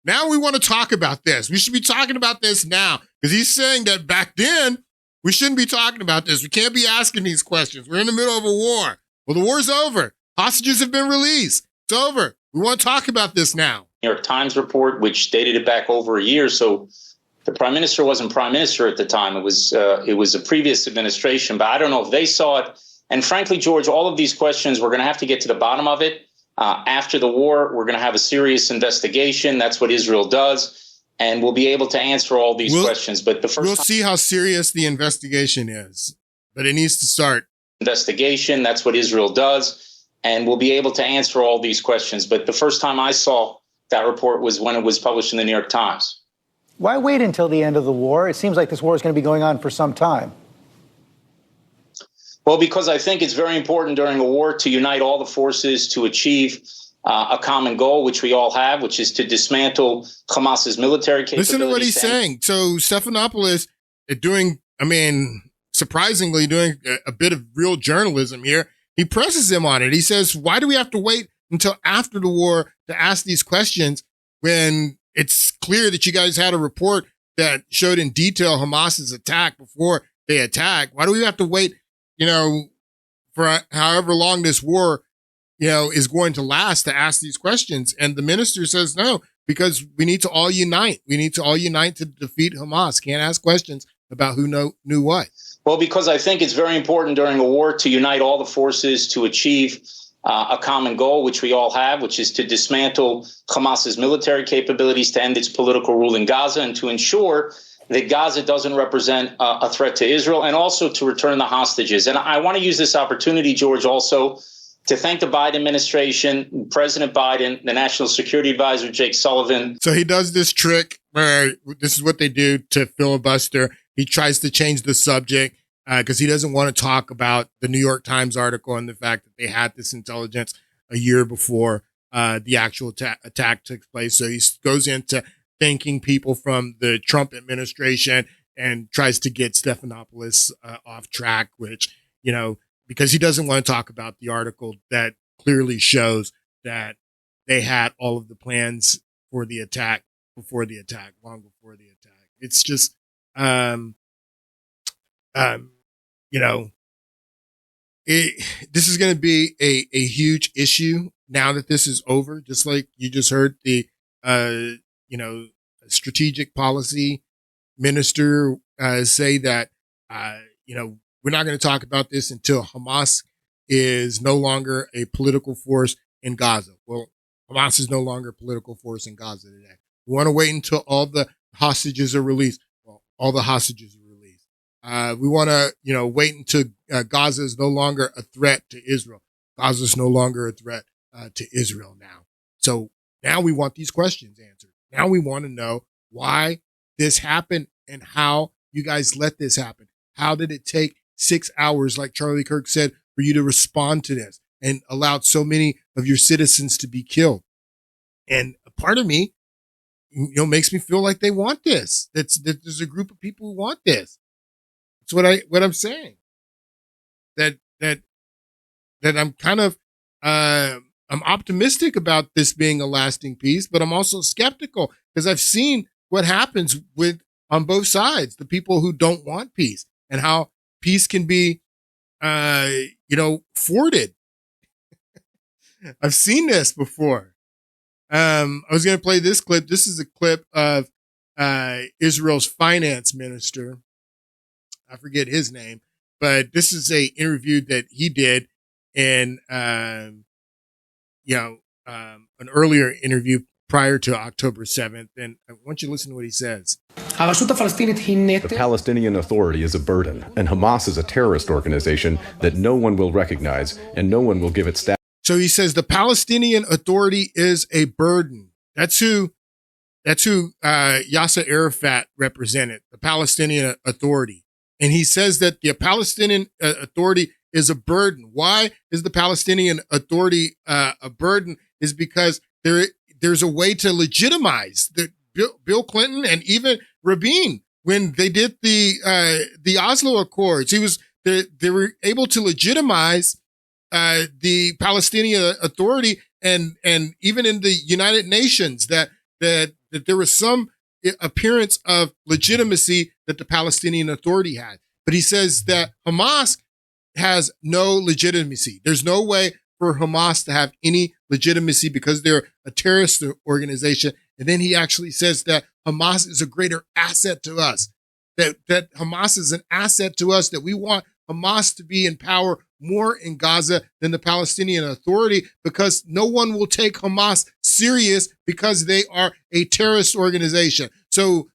Now we want to talk about this. We should be talking about this now because he's saying that back then we shouldn't be talking about this. We can't be asking these questions. We're in the middle of a war. Well, the war's over. Hostages have been released. It's over. We want to talk about this now. New York Times report, which dated it back over a year. So the prime minister wasn't prime minister at the time. It was a previous administration. But I don't know if they saw it. And frankly, George, all of these questions, we're going to have to get to the bottom of it. After the war, we're going to have a serious investigation. That's what Israel does. And we'll be able to answer all these questions. But we'll see how serious the investigation is. But it needs to start. Investigation. That's what Israel does. And we'll be able to answer all these questions. But the first time I saw that report was when it was published in the New York Times. Why wait until the end of the war? It seems like this war is going to be going on for some time. Well, because I think it's very important during a war to unite all the forces to achieve a common goal, which we all have, which is to dismantle Hamas's military capabilities. Listen to what he's saying. So Stephanopoulos surprisingly doing a bit of real journalism here. He presses him on it. He says, why do we have to wait until after the war to ask these questions when it's clear that you guys had a report that showed in detail Hamas's attack before they attacked? Why do we have to wait for however long this war, is going to last to ask these questions? And the minister says no, because we need to all unite. We need to all unite to defeat Hamas. Can't ask questions about who knew what. Well, because I think it's very important during a war to unite all the forces to achieve a common goal, which we all have, which is to dismantle Hamas's military capabilities, to end its political rule in Gaza, and to ensure that Gaza doesn't represent a threat to Israel, and also to return the hostages. And I want to use this opportunity, George, also to thank the Biden administration, President Biden, the National Security Advisor, Jake Sullivan. So he does this trick where this is what they do to filibuster. He tries to change the subject because he doesn't want to talk about the New York Times article and the fact that they had this intelligence a year before the actual attack took place. So he goes into thanking people from the Trump administration and tries to get Stephanopoulos off track, which, because he doesn't want to talk about the article that clearly shows that they had all of the plans for the attack before the attack, long before the attack. It's just, this is going to be a huge issue now that this is over, just like you just heard the, strategic policy minister say that, we're not going to talk about this until Hamas is no longer a political force in Gaza. Well, Hamas is no longer a political force in Gaza today. We want to wait until all the hostages are released. Well, all the hostages are released. We want to, wait until Gaza is no longer a threat to Israel. Gaza is no longer a threat to Israel now. So now we want these questions answered. Now we want to know why this happened and how you guys let this happen. How did it take 6 hours, like Charlie Kirk said, for you to respond to this and allowed so many of your citizens to be killed? And a part of me, makes me feel like they want this. That there's a group of people who want this. That's what I'm saying. That I'm kind of, I'm optimistic about this being a lasting peace, but I'm also skeptical because I've seen what happens with on both sides, the people who don't want peace, and how peace can be, thwarted. I've seen this before. I was going to play this clip. This is a clip of Israel's finance minister. I forget his name, but this is a interview that he did in, an earlier interview prior to October 7th. And I want you to listen to what he says. The Palestinian Authority is a burden, and Hamas is a terrorist organization that no one will recognize and no one will give it status. So he says the Palestinian Authority is a burden. That's who Yasser Arafat represented, the Palestinian Authority. And he says that the Palestinian Authority is a burden. Why is the Palestinian Authority a burden? Is because there's a way to legitimize the Bill Clinton and even Rabin when they did the Oslo Accords. They were able to legitimize the Palestinian Authority and even in the United Nations that there was some appearance of legitimacy that the Palestinian Authority had. But he says that Hamas has no legitimacy. There's no way for Hamas to have any legitimacy because they're a terrorist organization. And then he actually says that Hamas is a greater asset to us, that Hamas is an asset to us, that we want Hamas to be in power more in Gaza than the Palestinian Authority, because no one will take Hamas serious because they are a terrorist organization. So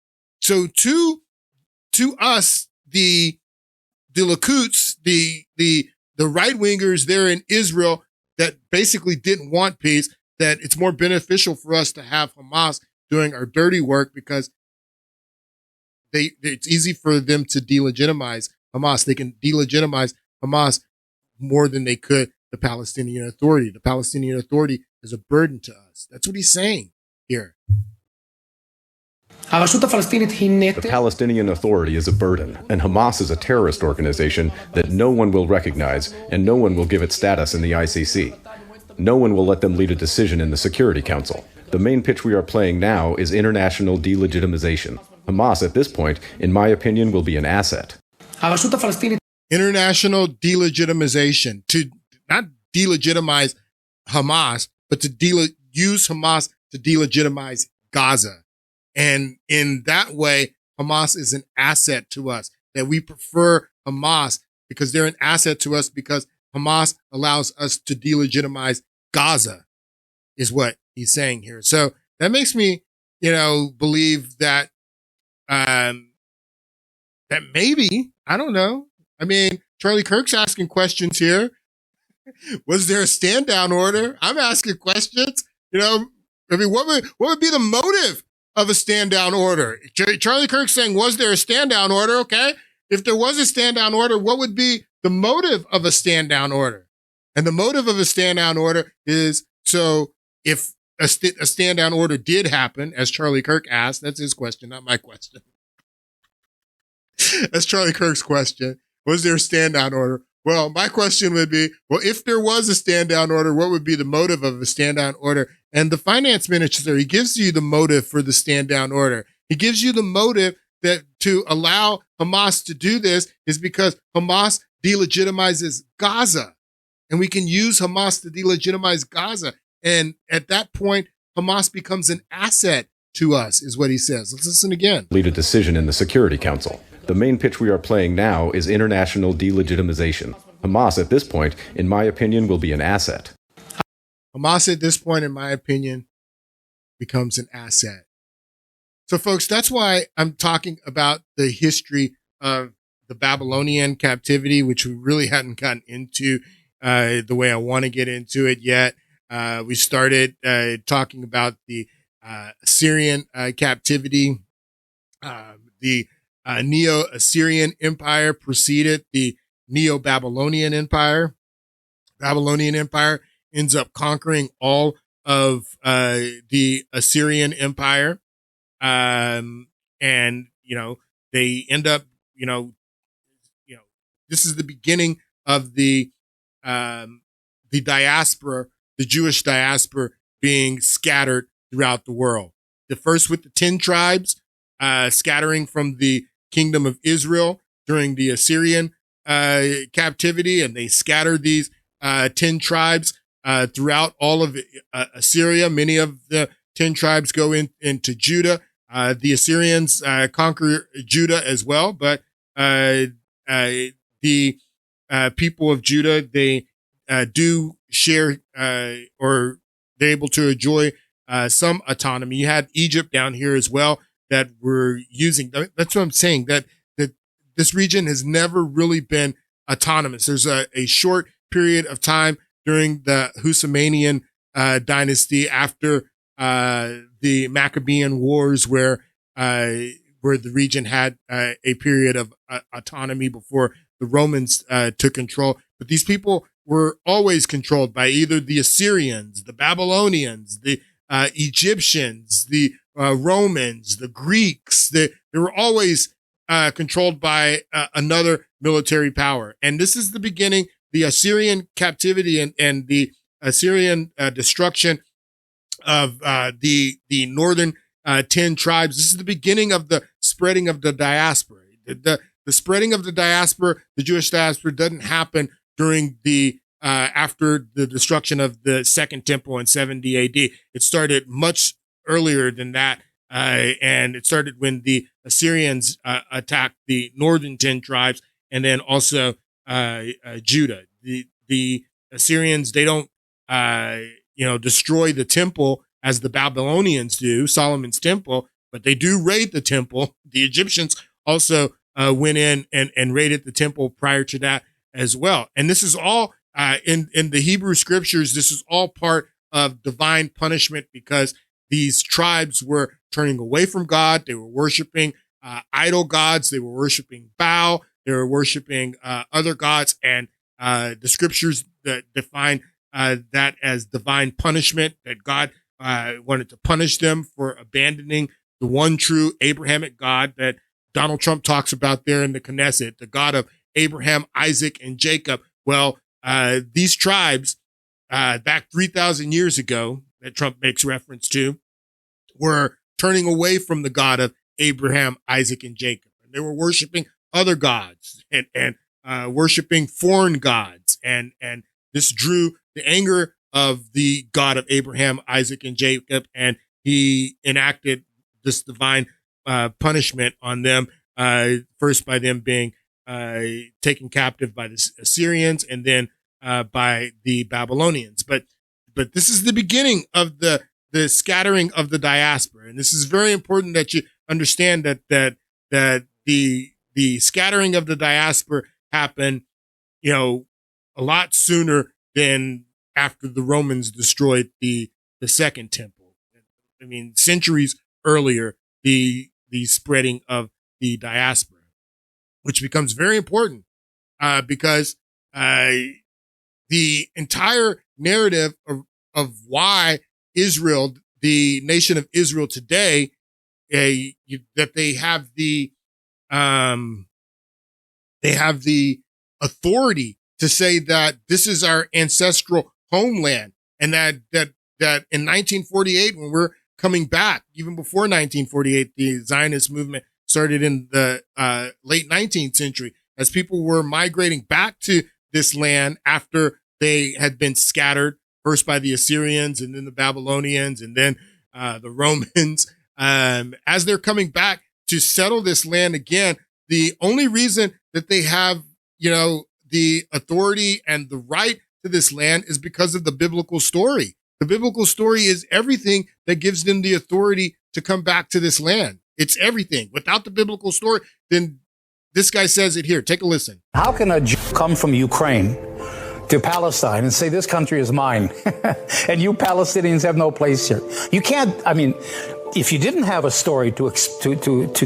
to us, the Likud, the right wingers there in Israel that basically didn't want peace, that it's more beneficial for us to have Hamas doing our dirty work because it's easy for them to delegitimize Hamas. They can delegitimize Hamas more than they could the Palestinian Authority. The Palestinian Authority is a burden to us. That's what he's saying here. The Palestinian Authority is a burden, and Hamas is a terrorist organization that no one will recognize and no one will give it status in the ICC. No one will let them lead a decision in the Security Council. The main pitch we are playing now is international delegitimization. Hamas, at this point, in my opinion, will be an asset. International delegitimization, to not delegitimize Hamas, but to use Hamas to delegitimize Gaza. And in that way, Hamas is an asset to us, that we prefer Hamas because they're an asset to us because Hamas allows us to delegitimize Gaza, is what he's saying here. So that makes me, believe that, that maybe, I don't know. I mean, Charlie Kirk's asking questions here. Was there a stand down order? I'm asking questions. What would be the motive of a stand down order? Charlie Kirk's saying, was there a stand down order? Okay. If there was a stand down order, what would be the motive of a stand down order? And the motive of a stand down order is, so if a stand down order did happen, as Charlie Kirk asked, that's his question, not my question. That's Charlie Kirk's question. Was there a stand down order? Well, my question would be, well, if there was a stand down order, what would be the motive of a stand down order? And the finance minister, he gives you the motive for the stand down order. He gives you the motive that to allow Hamas to do this is because Hamas delegitimizes Gaza. And we can use Hamas to delegitimize Gaza. And at that point, Hamas becomes an asset to us, is what he says. Let's listen again. Lead a decision in the Security Council. The main pitch we are playing now is international delegitimization. Hamas, at this point, in my opinion, will be an asset. Hamas, at this point, in my opinion, becomes an asset. So, folks, that's why I'm talking about the history of the Babylonian captivity, which we really hadn't gotten into the way I want to get into it yet. We started talking about the Assyrian captivity. The Neo-Assyrian Empire preceded the Neo-Babylonian Empire. Babylonian Empire ends up conquering all of the Assyrian Empire. And, they end up, this is the beginning of the diaspora, the Jewish diaspora being scattered throughout the world. The first with the 10 tribes, scattering from the kingdom of Israel during the Assyrian captivity, and they scattered these 10 tribes throughout all of Assyria. Many of the 10 tribes go into Judah. The Assyrians conquer Judah as well, but the people of Judah, they do share or they're able to enjoy some autonomy. You had Egypt down here as well that were using. That's what I'm saying, that this region has never really been autonomous. There's a short period of time during the Husamanian dynasty after the Maccabean Wars where the region had a period of autonomy before the Romans took control. But these people were always controlled by either the Assyrians, the Babylonians, the Egyptians, the Romans, the Greeks. They were always controlled by another military power. And this is the beginning, the Assyrian captivity and the Assyrian destruction of the northern 10 tribes. This is the beginning of the spreading of the diaspora. The spreading of the diaspora, the Jewish diaspora, doesn't happen during the after the destruction of the Second Temple in 70 AD. It started much earlier than that, and it started when the Assyrians attacked the northern 10 tribes, and then also Judah. The Assyrians, they don't destroy the temple as the Babylonians do, Solomon's temple, but they do raid the temple. The Egyptians also went in and raided the temple prior to that as well. And this is all in the Hebrew scriptures. This is all part of divine punishment because these tribes were turning away from God. They were worshiping idol gods. They were worshiping Baal. They were worshiping other gods. And the scriptures that define that as divine punishment, that God wanted to punish them for abandoning the one true Abrahamic God that Donald Trump talks about there in the Knesset, the God of Abraham, Isaac, and Jacob. Well, these tribes back 3,000 years ago that Trump makes reference to were turning away from the God of Abraham, Isaac, and Jacob. And they were worshiping other gods and worshiping foreign gods. And this drew the anger of the God of Abraham, Isaac, and Jacob, and he enacted this divine punishment on them, first by them being taken captive by the Assyrians and then by the Babylonians. But this is the beginning of the scattering of the diaspora. And this is very important that you understand that the scattering of the diaspora happened, a lot sooner than after the Romans destroyed the Second Temple. I mean, centuries earlier, the spreading of the diaspora, which becomes very important because the entire narrative of why Israel, the nation of Israel today, that they have the authority to say that this is our ancestral homeland, and that in 1948, when we're coming back, even before 1948, the Zionist movement started in the late 19th century, as people were migrating back to this land after they had been scattered first by the Assyrians and then the Babylonians and then the Romans. As they're coming back to settle this land again, the only reason that they have, the authority and the right to this land is because of the biblical story. The biblical story is everything that gives them the authority to come back to this land. It's everything. Without the biblical story, then this guy says it here. Take a listen. How can a Jew come from Ukraine to Palestine and say this country is mine and you Palestinians have no place here? You can't, if you didn't have a story to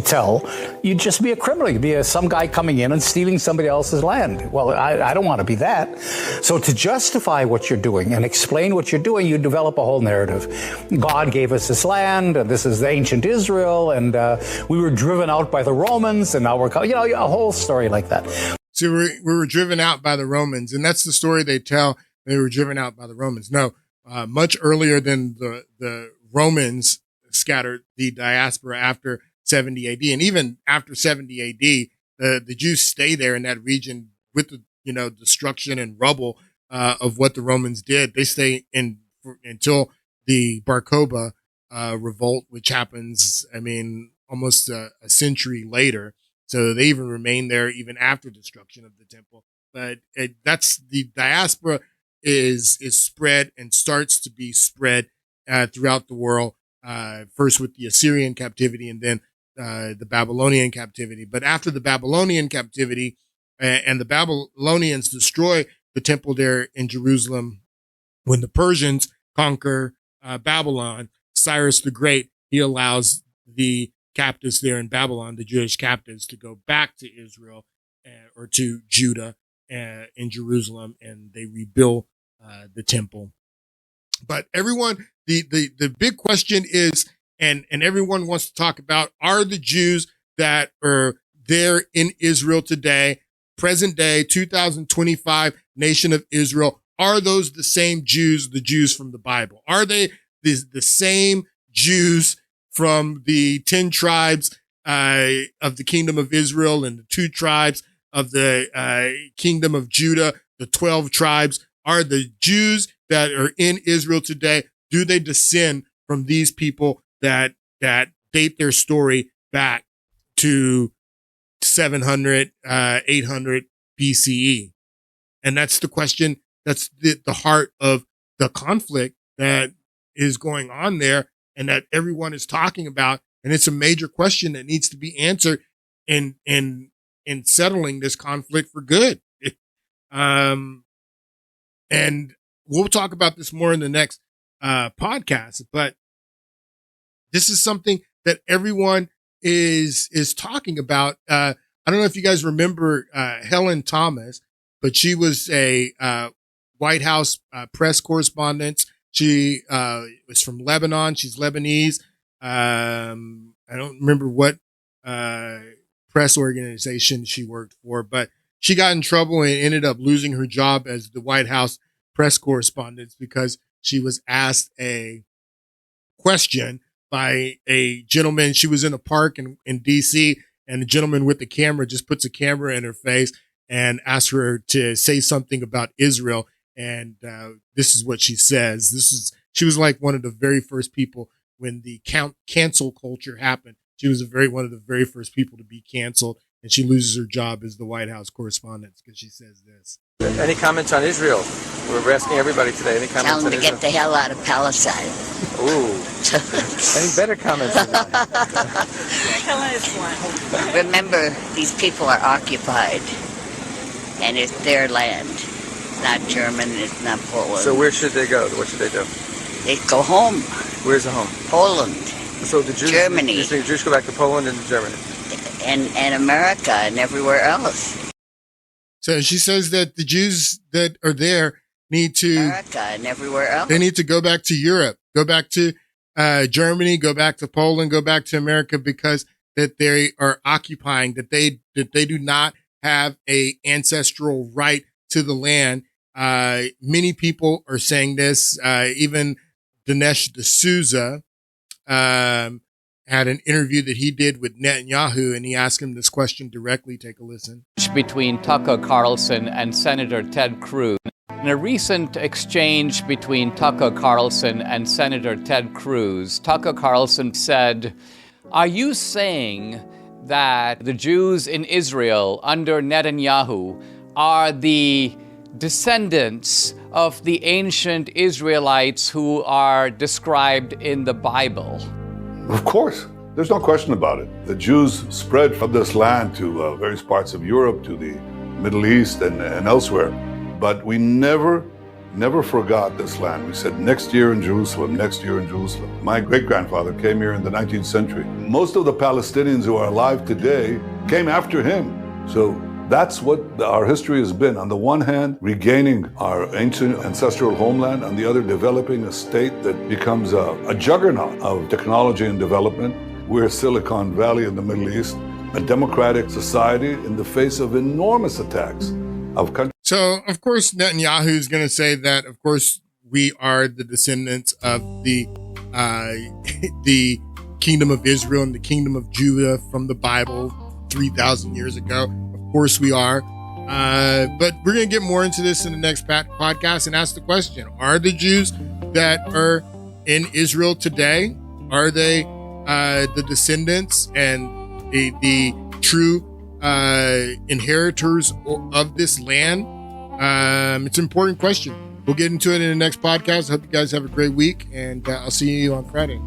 tell, you'd just be a criminal. You'd be some guy coming in and stealing somebody else's land. Well, I don't want to be that. So to justify what you're doing and explain what you're doing, you develop a whole narrative. God gave us this land, and this is the ancient Israel, and we were driven out by the Romans, and now we're, a whole story like that. So we were driven out by the Romans, and that's the story they tell. They were driven out by the Romans. No, much earlier than the Romans scattered the diaspora after 70 AD. And even after 70 AD, the Jews stay there in that region with the, destruction and rubble of what the Romans did. They stay in until the Bar Kokhba revolt, which happens, almost a century later. So they even remain there even after destruction of the temple. But that's the diaspora is spread and starts to be spread throughout the world. First with the Assyrian captivity and then the Babylonian captivity. But after the Babylonian captivity and the Babylonians destroy the temple there in Jerusalem, when the Persians conquer Babylon, Cyrus the Great, he allows the captives there in Babylon, the Jewish captives, to go back to Israel or to Judah in Jerusalem, and they rebuild the temple. But everyone, the big question is, and everyone wants to talk about, are the Jews that are there in Israel today, present day, 2025 nation of Israel, are those the same Jews, the Jews from the Bible? Are they the same Jews from the 10 tribes of the kingdom of Israel and the 2 tribes of the kingdom of Judah, the 12 tribes? Are the Jews that are in Israel today, do they descend from these people that date their story back to 700, 800 BCE? And that's the question. That's the heart of the conflict that is going on there and that everyone is talking about. And it's a major question that needs to be answered in settling this conflict for good. And we'll talk about this more in the next podcast, but this is something that everyone is talking about. I don't know if you guys remember Helen Thomas, but she was a White House press correspondent. She was from Lebanon. She's Lebanese. I don't remember what press organization she worked for, but she got in trouble and ended up losing her job as the White House press correspondent because she was asked a question by a gentleman. She was in a park in DC, and the gentleman with the camera just puts a camera in her face and asks her to say something about Israel. And this is what she says. She was like one of the very first people when the cancel culture happened. She was one of the very first people to be canceled, and she loses her job as the White House correspondent because she says this. Any comments on Israel? We're asking everybody today. Any comments Tell them on to Israel? get the hell out of Palestine. Ooh. Any better comments than that? Remember, these people are occupied, and it's their land. It's not German, it's not Poland. So where should they go? What should they do? They go home. Where's the home? Poland. So the Jews, Germany. You think Jews go back to Poland and Germany? And America and everywhere else. So she says that the Jews that are there need to America and everywhere else. They need to go back to Europe, go back to Germany, go back to Poland, go back to America, because that they are occupying, that they do not have a ancestral right to the land. Many people are saying this. Even Dinesh D'Souza had an interview that he did with Netanyahu, and he asked him this question directly. Take a listen. Between Tucker Carlson and Senator Ted Cruz. In a recent exchange between Tucker Carlson and Senator Ted Cruz, Tucker Carlson said, "Are you saying that the Jews in Israel under Netanyahu are the descendants of the ancient Israelites who are described in the Bible?" Of course. There's no question about it. The Jews spread from this land to various parts of Europe, to the Middle East and elsewhere. But we never forgot this land. We said, next year in Jerusalem, next year in Jerusalem. My great-grandfather came here in the 19th century. Most of the Palestinians who are alive today came after him. So that's what our history has been. On the one hand, regaining our ancient ancestral homeland. On the other, developing a state that becomes a juggernaut of technology and development. We're Silicon Valley in the Middle East, a democratic society in the face of enormous attacks of countries. So, of course, Netanyahu is going to say that, of course, we are the descendants of the kingdom of Israel and the kingdom of Judah from the Bible 3,000 years ago? Of course we are. But we're going to get more into this in the next podcast and ask the question, are the Jews that are in Israel today, are they the descendants and the true inheritors of this land? It's an important question. We'll get into it in the next podcast. I hope you guys have a great week, and I'll see you on Friday.